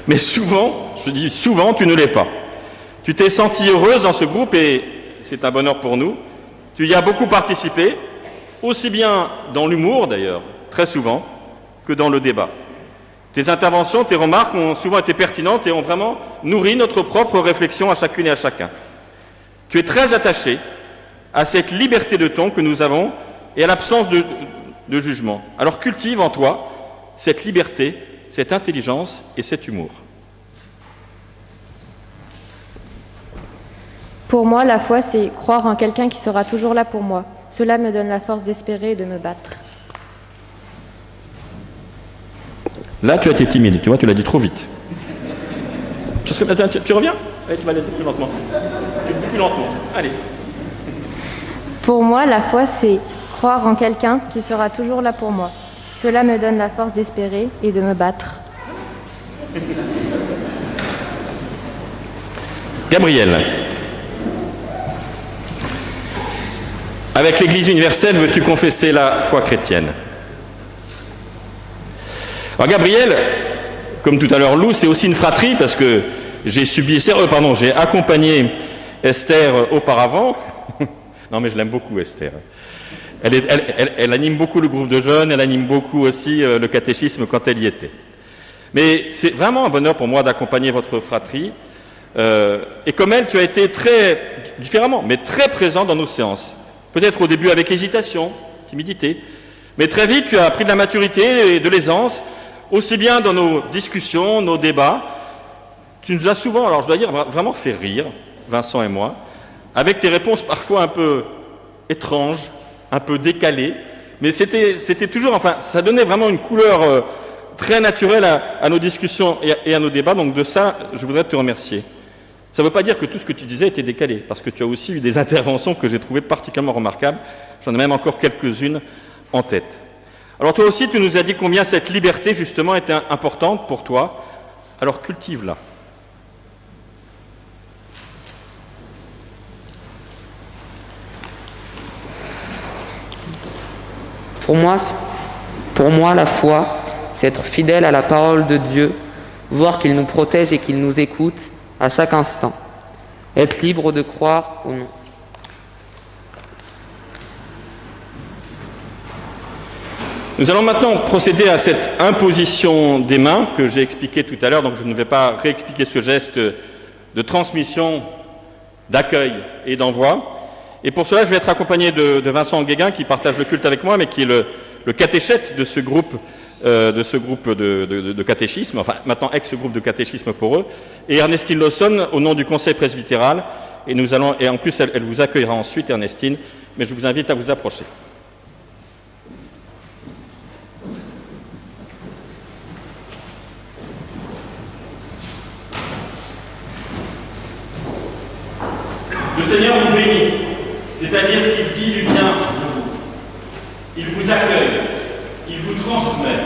mais souvent, je dis souvent, tu ne l'es pas. Tu t'es sentie heureuse dans ce groupe et c'est un bonheur pour nous. Tu y as beaucoup participé, aussi bien dans l'humour d'ailleurs, très souvent, que dans le débat. Tes interventions, tes remarques ont souvent été pertinentes et ont vraiment nourri notre propre réflexion à chacune et à chacun. Tu es très attaché à cette liberté de ton que nous avons et à l'absence de jugement. Alors cultive en toi cette liberté, cette intelligence et cet humour. Pour moi, la foi, c'est croire en quelqu'un qui sera toujours là pour moi. Cela me donne la force d'espérer et de me battre. Là, tu as été timide, tu vois, tu l'as dit trop vite. Tu reviens? Allez, tu vas aller plus lentement. Plus lentement, allez. Pour moi, la foi, c'est croire en quelqu'un qui sera toujours là pour moi. Cela me donne la force d'espérer et de me battre. Gabriel. Avec l'Église universelle, veux-tu confesser la foi chrétienne? Alors Gabriel, comme tout à l'heure Lou, c'est aussi une fratrie parce que j'ai accompagné Esther auparavant. Non mais je l'aime beaucoup Esther. Elle anime beaucoup le groupe de jeunes, elle anime beaucoup aussi le catéchisme quand elle y était. Mais c'est vraiment un bonheur pour moi d'accompagner votre fratrie. Et comme elle, tu as été très différemment, mais très présent dans nos séances. Peut-être au début avec hésitation, timidité, mais très vite tu as pris de la maturité et de l'aisance, aussi bien dans nos discussions, nos débats. Tu nous as souvent, alors je dois dire, vraiment fait rire, Vincent et moi, avec tes réponses parfois un peu étranges, un peu décalées, mais c'était toujours, enfin, ça donnait vraiment une couleur très naturelle à nos discussions et à nos débats, donc de ça, je voudrais te remercier. Ça ne veut pas dire que tout ce que tu disais était décalé, parce que tu as aussi eu des interventions que j'ai trouvées particulièrement remarquables. J'en ai même encore quelques-unes en tête. Alors toi aussi, tu nous as dit combien cette liberté, justement, était importante pour toi. Alors cultive-la. Pour moi, Pour moi, la foi, c'est être fidèle à la parole de Dieu, voir qu'il nous protège et qu'il nous écoute à chaque instant. Être libre de croire ou non. Nous allons maintenant procéder à cette imposition des mains que j'ai expliqué tout à l'heure, donc je ne vais pas réexpliquer ce geste de transmission, d'accueil et d'envoi. Et pour cela, je vais être accompagné de Vincent Guéguin qui partage le culte avec moi, mais qui est le catéchète de ce groupe de catéchisme, enfin maintenant ex-groupe de catéchisme pour eux, et Ernestine Lawson au nom du conseil presbytéral. Et en plus, elle vous accueillera ensuite, Ernestine, mais je vous invite à vous approcher. Le Seigneur vous bénit, c'est-à-dire qu'il dit du bien de vous. Il vous accueille, il vous transmet,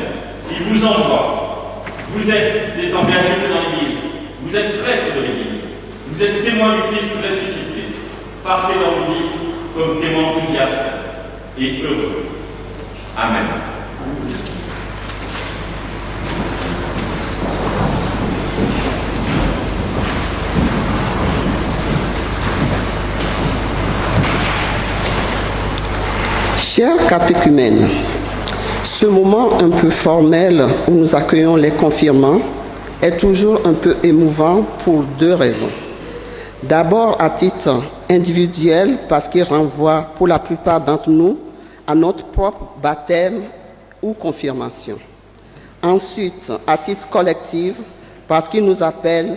il vous envoie. Vous êtes désormais adultes dans l'Église, vous êtes prêtres de l'Église, vous êtes témoins du Christ ressuscité. Partez dans vos vies comme témoins enthousiastes et heureux. Amen. Chers catéchumènes, ce moment un peu formel où nous accueillons les confirmants est toujours un peu émouvant pour deux raisons. D'abord à titre individuel parce qu'il renvoie pour la plupart d'entre nous à notre propre baptême ou confirmation. Ensuite, à titre collectif parce qu'il nous rappelle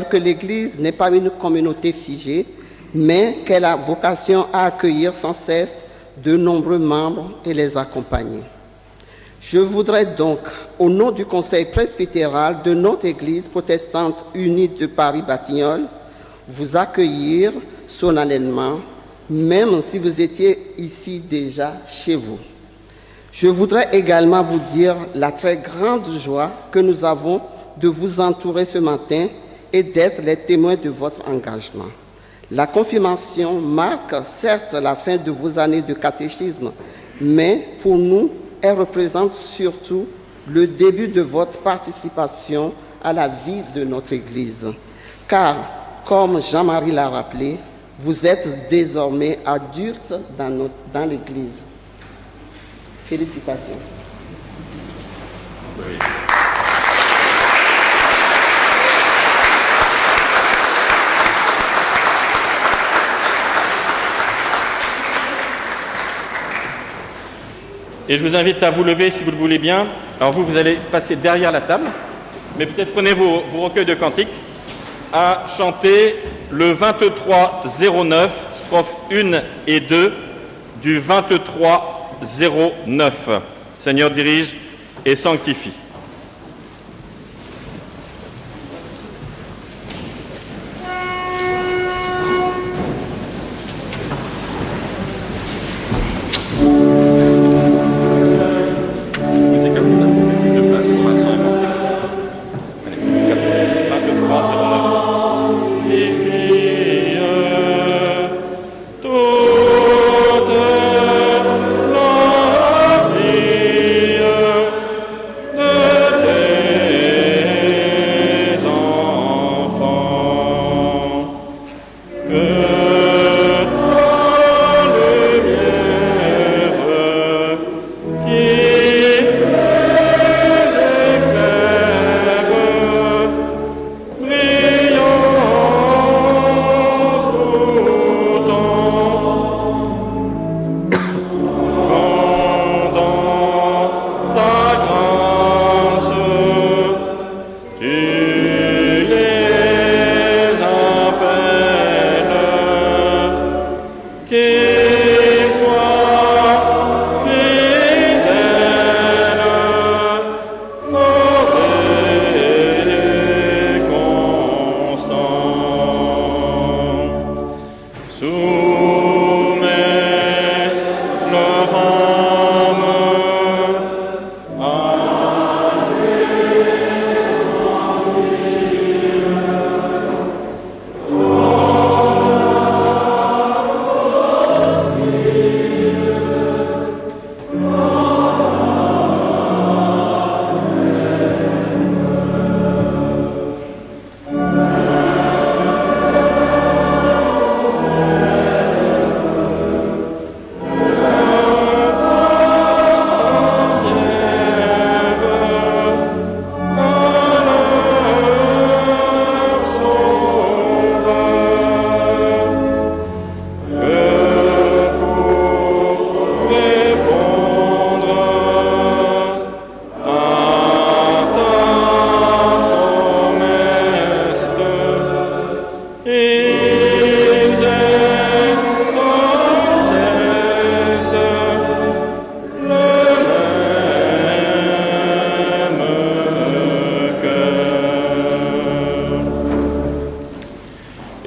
que l'Église n'est pas une communauté figée, mais qu'elle a vocation à accueillir sans cesse de nombreux membres et les accompagner. Je voudrais donc, au nom du Conseil presbytéral de notre Église protestante unie de Paris-Batignolles, vous accueillir solennellement, même si vous étiez ici déjà chez vous. Je voudrais également vous dire la très grande joie que nous avons de vous entourer ce matin et d'être les témoins de votre engagement. La confirmation marque certes la fin de vos années de catéchisme, mais pour nous, elle représente surtout le début de votre participation à la vie de notre Église. Car, comme Jean-Marie l'a rappelé, vous êtes désormais adultes dans l'Église. Félicitations. Oui. Et je vous invite à vous lever si vous le voulez bien. Alors vous allez passer derrière la table, mais peut-être prenez vos recueils de cantiques à chanter le 2309, strophes 1 et 2 du 2309. Seigneur dirige et sanctifie. No.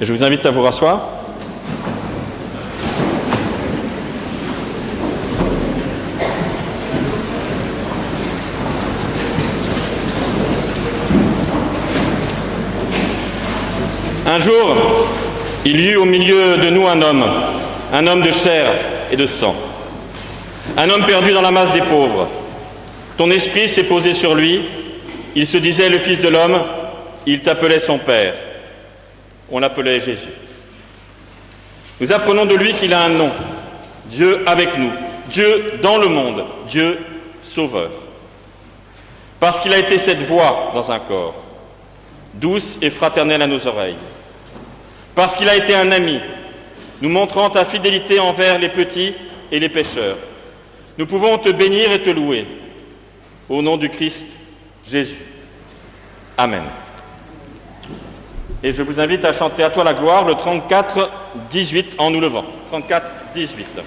Et je vous invite à vous rasseoir. Un jour, il y eut au milieu de nous un homme de chair et de sang, un homme perdu dans la masse des pauvres. Ton esprit s'est posé sur lui, il se disait le Fils de l'homme, il t'appelait son Père. On l'appelait Jésus. Nous apprenons de lui qu'il a un nom, Dieu avec nous, Dieu dans le monde, Dieu sauveur. Parce qu'il a été cette voix dans un corps, douce et fraternelle à nos oreilles. Parce qu'il a été un ami, nous montrant ta fidélité envers les petits et les pécheurs. Nous pouvons te bénir et te louer. Au nom du Christ, Jésus. Amen. Et je vous invite à chanter à toi la gloire, le 34-18 en nous levant. 34-18.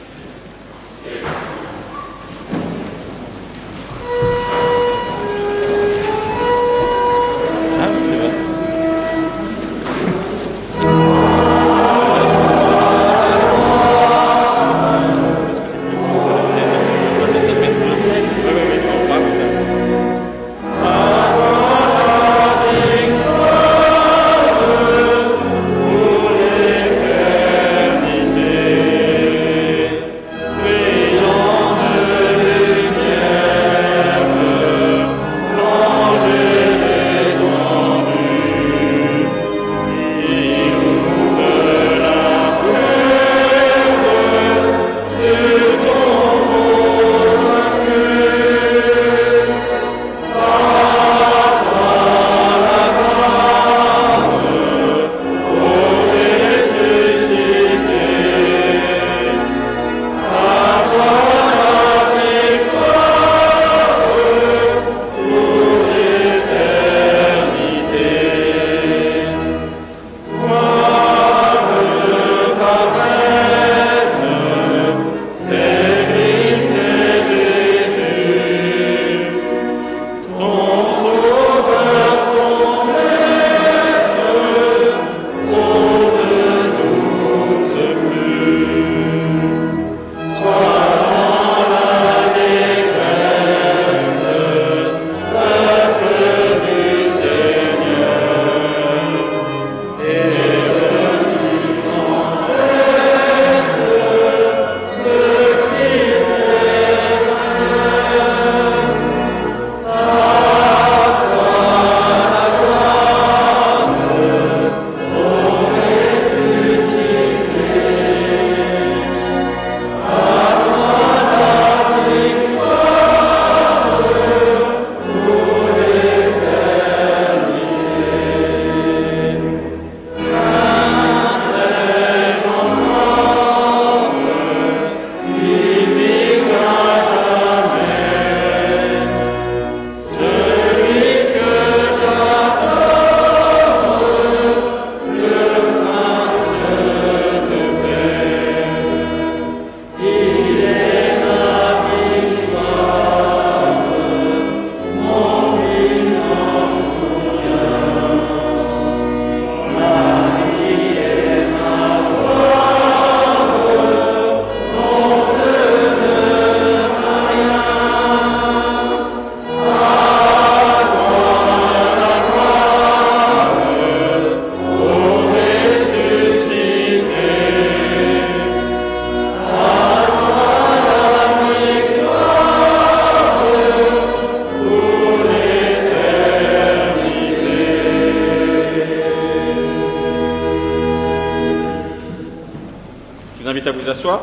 invite à vous asseoir.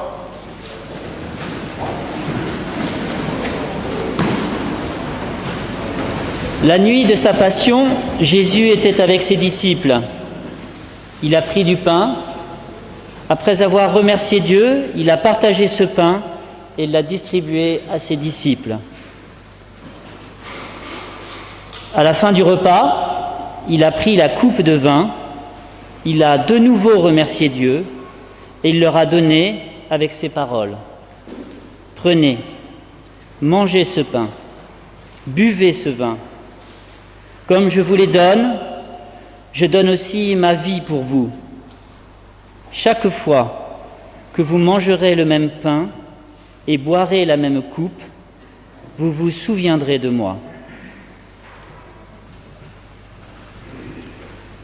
La nuit de sa passion, Jésus était avec ses disciples. Il a pris du pain. Après avoir remercié Dieu, il a partagé ce pain et l'a distribué à ses disciples. À la fin du repas, il a pris la coupe de vin, il a de nouveau remercié Dieu et il leur a donné avec ces paroles. « Prenez, mangez ce pain, buvez ce vin. Comme je vous les donne, je donne aussi ma vie pour vous. Chaque fois que vous mangerez le même pain et boirez la même coupe, vous vous souviendrez de moi.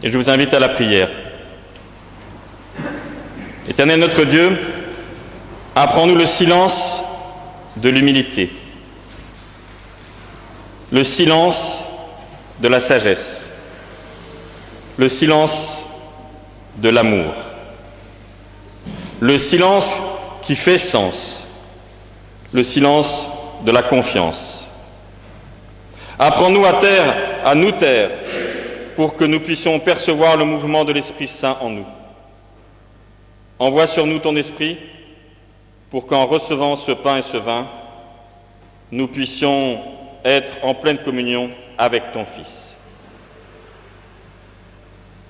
Et je vous invite à la prière. Éternel notre Dieu, apprends-nous le silence de l'humilité, le silence de la sagesse, le silence de l'amour, le silence qui fait sens, le silence de la confiance. Apprends-nous à nous taire, pour que nous puissions percevoir le mouvement de l'Esprit Saint en nous. Envoie sur nous ton Esprit, pour qu'en recevant ce pain et ce vin, nous puissions être en pleine communion avec ton Fils.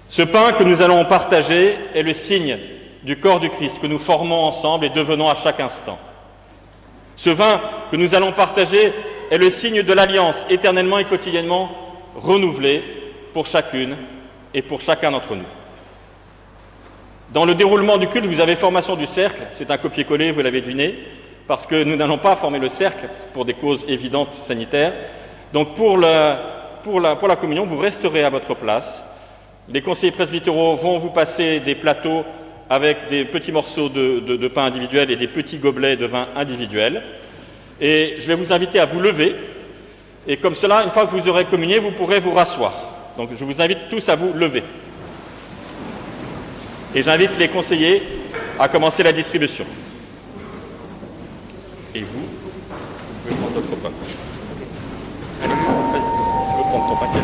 Ce pain que nous allons partager est le signe du corps du Christ que nous formons ensemble et devenons à chaque instant. Ce vin que nous allons partager est le signe de l'alliance éternellement et quotidiennement renouvelée pour chacune et pour chacun d'entre nous. Dans le déroulement du culte, vous avez formation du cercle, c'est un copier-coller, vous l'avez deviné, parce que nous n'allons pas former le cercle pour des causes évidentes sanitaires. Donc pour la communion, vous resterez à votre place. Les conseillers presbytéraux vont vous passer des plateaux avec des petits morceaux de pain individuel et des petits gobelets de vin individuels. Et je vais vous inviter à vous lever. Et comme cela, une fois que vous aurez communié, vous pourrez vous rasseoir. Donc je vous invite tous à vous lever. Et j'invite les conseillers à commencer la distribution. Et vous pouvez prendre votre pain. Allez, vas-y, tu veux prendre ton paquet.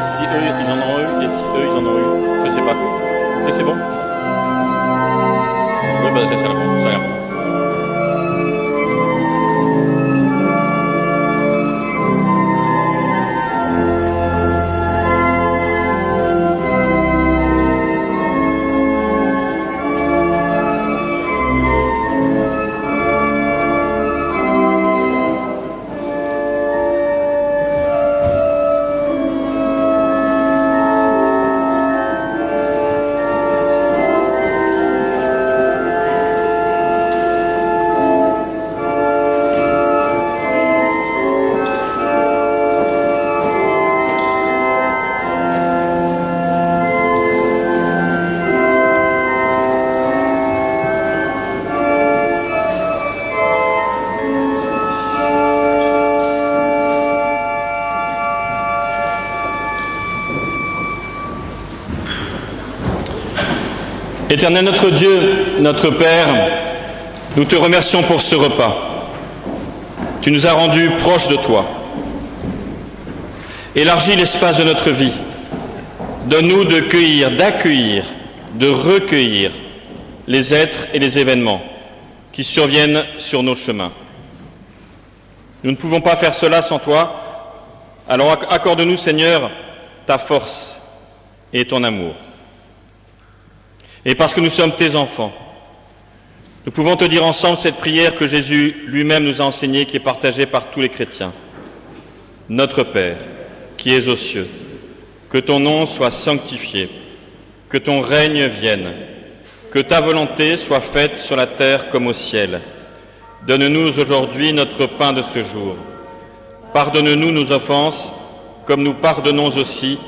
si eux, ils en ont eu, et si eux, ils en ont eu. Je sais pas. Et c'est bon? Oui, bah, c'est la bon, ça regarde. Éternel notre Dieu, notre Père, nous te remercions pour ce repas. Tu nous as rendus proches de toi. Élargis l'espace de notre vie. Donne-nous de cueillir, d'accueillir, de recueillir les êtres et les événements qui surviennent sur nos chemins. Nous ne pouvons pas faire cela sans toi, alors accorde-nous, Seigneur, ta force et ton amour. Et parce que nous sommes tes enfants, nous pouvons te dire ensemble cette prière que Jésus lui-même nous a enseignée, qui est partagée par tous les chrétiens. Notre Père, qui es aux cieux, que ton nom soit sanctifié, que ton règne vienne, que ta volonté soit faite sur la terre comme au ciel. Donne-nous aujourd'hui notre pain de ce jour. Pardonne-nous nos offenses, comme nous pardonnons aussi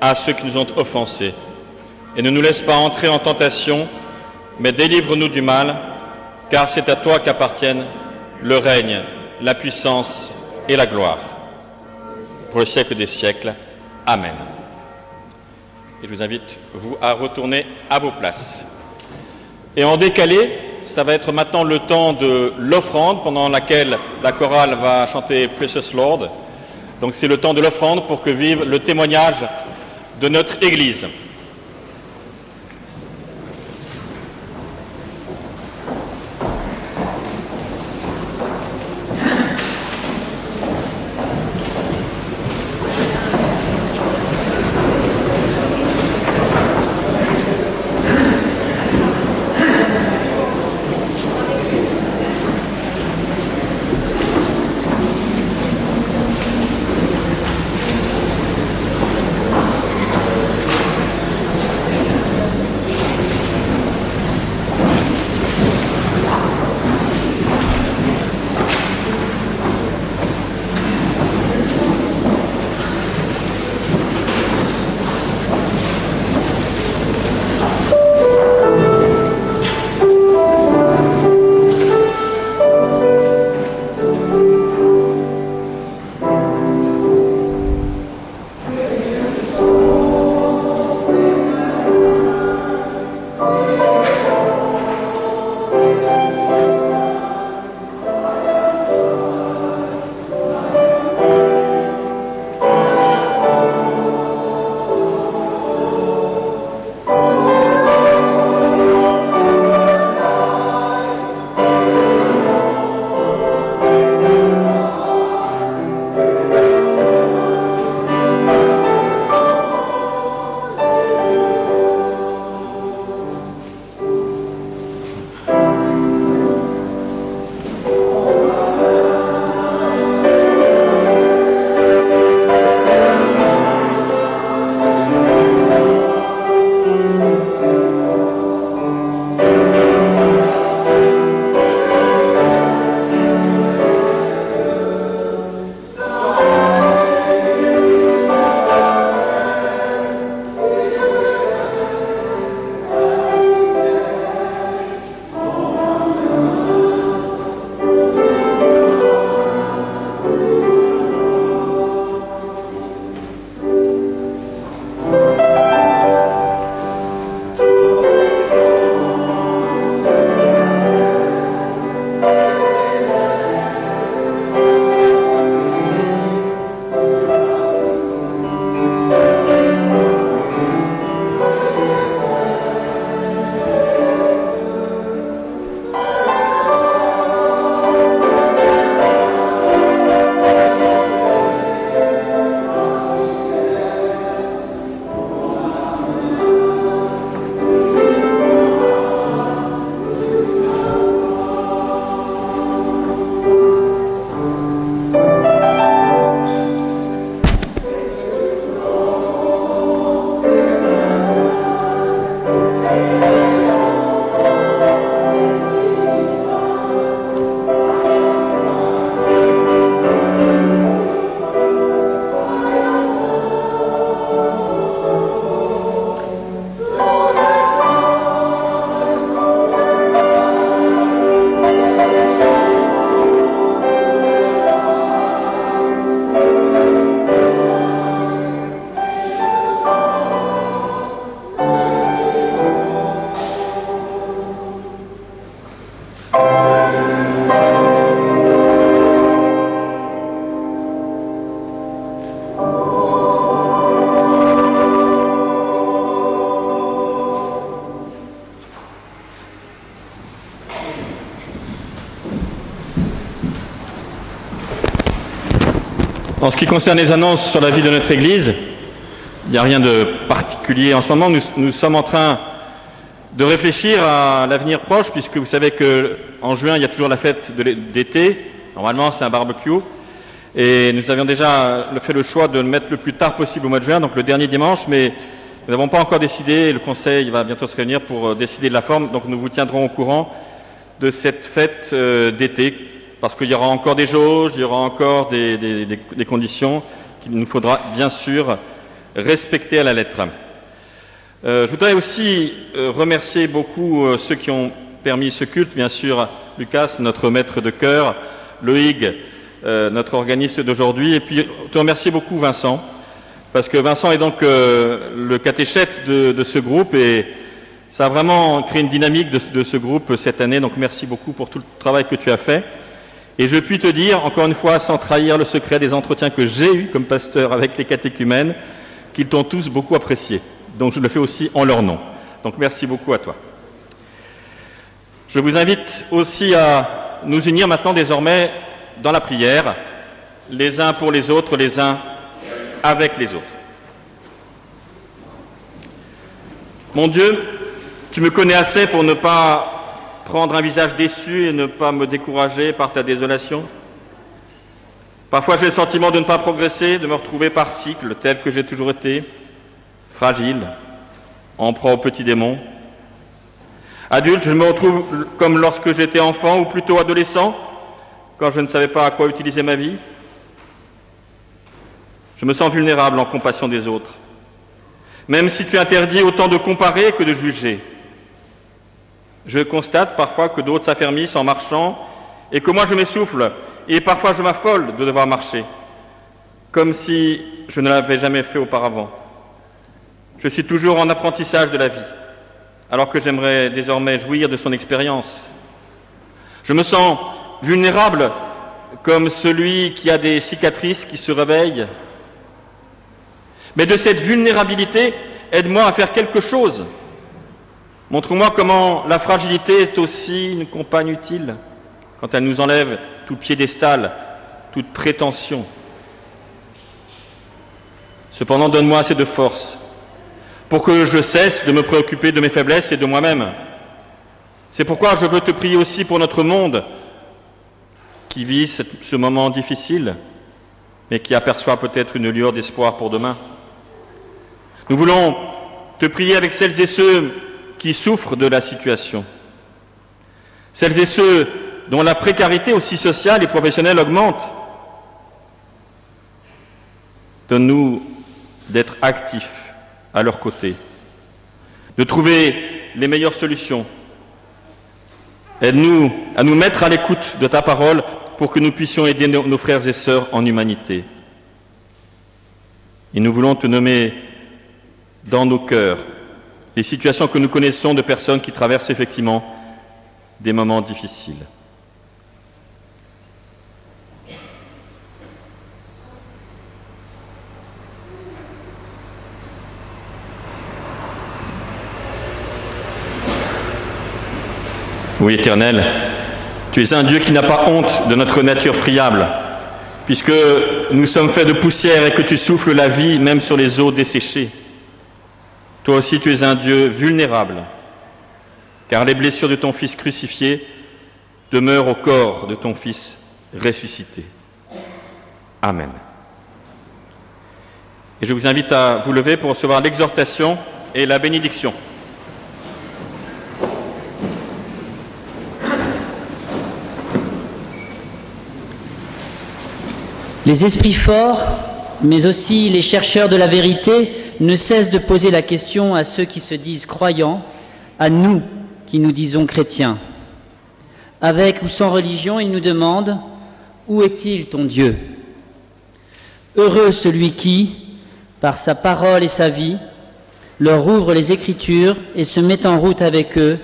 à ceux qui nous ont offensés. Et ne nous laisse pas entrer en tentation, mais délivre-nous du mal, car c'est à toi qu'appartiennent le règne, la puissance et la gloire. Pour le siècle des siècles. Amen. Et je vous invite, vous, à retourner à vos places. Et en décalé, ça va être maintenant le temps de l'offrande, pendant laquelle la chorale va chanter Precious Lord. Donc c'est le temps de l'offrande pour que vive le témoignage de notre Église. En ce qui concerne les annonces sur la vie de notre Église, il n'y a rien de particulier en ce moment. Nous sommes en train de réfléchir à l'avenir proche, puisque vous savez qu'en juin, il y a toujours la fête d'été. Normalement, c'est un barbecue. Et nous avions déjà fait le choix de le mettre le plus tard possible au mois de juin, donc le dernier dimanche, mais nous n'avons pas encore décidé. Le Conseil va bientôt se réunir pour décider de la forme, donc nous vous tiendrons au courant de cette fête d'été, parce qu'il y aura encore des jauges, il y aura encore des conditions qu'il nous faudra bien sûr respecter à la lettre. Je voudrais aussi remercier beaucoup ceux qui ont permis ce culte, bien sûr Lucas, notre maître de chœur, Loïc, notre organiste d'aujourd'hui, et puis te remercier beaucoup Vincent, parce que Vincent est donc le catéchète de ce groupe, et ça a vraiment créé une dynamique de ce groupe cette année, donc merci beaucoup pour tout le travail que tu as fait. Et je puis te dire, encore une fois, sans trahir le secret des entretiens que j'ai eus comme pasteur avec les catéchumènes, qu'ils t'ont tous beaucoup apprécié. Donc je le fais aussi en leur nom. Donc merci beaucoup à toi. Je vous invite aussi à nous unir maintenant désormais dans la prière, les uns pour les autres, les uns avec les autres. Mon Dieu, tu me connais assez pour ne pas prendre un visage déçu et ne pas me décourager par ta désolation. Parfois j'ai le sentiment de ne pas progresser, de me retrouver par cycle tel que j'ai toujours été, fragile, en proie aux petits démons. Adulte, je me retrouve comme lorsque j'étais enfant ou plutôt adolescent, quand je ne savais pas à quoi utiliser ma vie. Je me sens vulnérable en compassion des autres, même si tu interdis autant de comparer que de juger. Je constate parfois que d'autres s'affermissent en marchant et que moi je m'essouffle et parfois je m'affole de devoir marcher, comme si je ne l'avais jamais fait auparavant. Je suis toujours en apprentissage de la vie, alors que j'aimerais désormais jouir de son expérience. Je me sens vulnérable comme celui qui a des cicatrices qui se réveillent. Mais de cette vulnérabilité, aide-moi à faire quelque chose. Montre-moi comment la fragilité est aussi une compagne utile quand elle nous enlève tout piédestal, toute prétention. Cependant, donne-moi assez de force pour que je cesse de me préoccuper de mes faiblesses et de moi-même. C'est pourquoi je veux te prier aussi pour notre monde qui vit ce moment difficile, mais qui aperçoit peut-être une lueur d'espoir pour demain. Nous voulons te prier avec celles et ceux qui souffrent de la situation, celles et ceux dont la précarité aussi sociale et professionnelle augmente. Donne-nous d'être actifs à leur côté, de trouver les meilleures solutions. Aide-nous à nous mettre à l'écoute de ta parole pour que nous puissions aider nos frères et sœurs en humanité. Et nous voulons te nommer dans nos cœurs les situations que nous connaissons de personnes qui traversent effectivement des moments difficiles. Oui, Éternel, tu es un Dieu qui n'a pas honte de notre nature friable, puisque nous sommes faits de poussière et que tu souffles la vie même sur les eaux desséchées. Toi aussi, tu es un Dieu vulnérable, car les blessures de ton Fils crucifié demeurent au corps de ton Fils ressuscité. Amen. Et je vous invite à vous lever pour recevoir l'exhortation et la bénédiction. Les esprits forts, mais aussi les chercheurs de la vérité, ne cessent de poser la question à ceux qui se disent croyants, à nous qui nous disons chrétiens. Avec ou sans religion, ils nous demandent « Où est-il ton Dieu ?» Heureux celui qui, par sa parole et sa vie, leur ouvre les Écritures et se met en route avec eux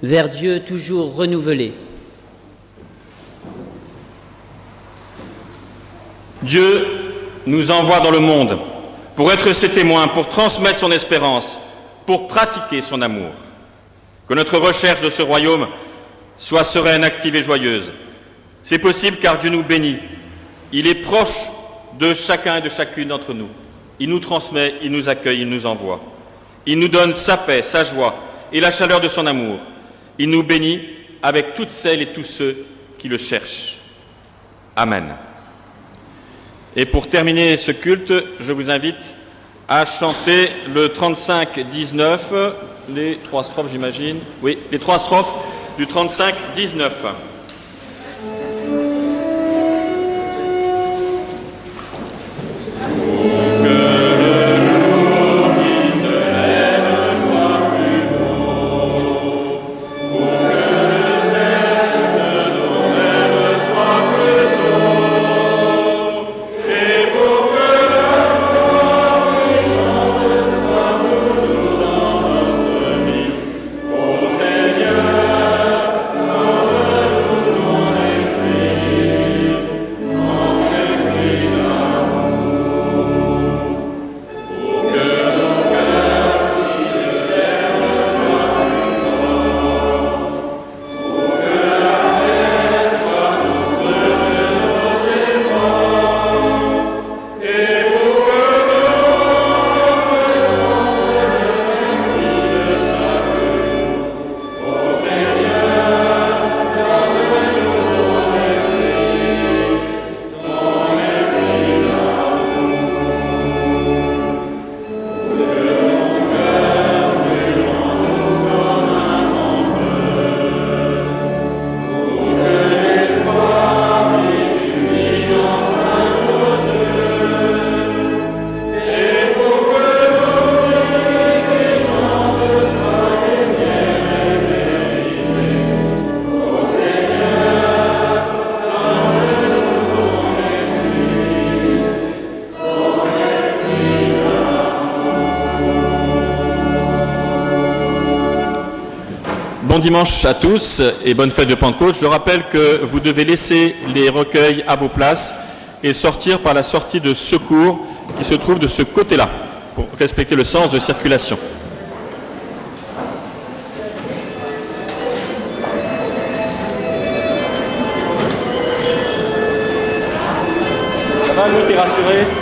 vers Dieu toujours renouvelé. Dieu nous envoie dans le monde pour être ses témoins, pour transmettre son espérance, pour pratiquer son amour. Que notre recherche de ce royaume soit sereine, active et joyeuse. C'est possible car Dieu nous bénit. Il est proche de chacun et de chacune d'entre nous. Il nous transmet, il nous accueille, il nous envoie. Il nous donne sa paix, sa joie et la chaleur de son amour. Il nous bénit avec toutes celles et tous ceux qui le cherchent. Amen. Et pour terminer ce culte, je vous invite à chanter le 35-19, les 3 strophes j'imagine. Oui, les 3 strophes du 35-19. Bon dimanche à tous et bonne fête de Pentecôte. Je rappelle que vous devez laisser les recueils à vos places et sortir par la sortie de secours qui se trouve de ce côté-là pour respecter le sens de circulation. Ça va, nous, t'es rassuré ?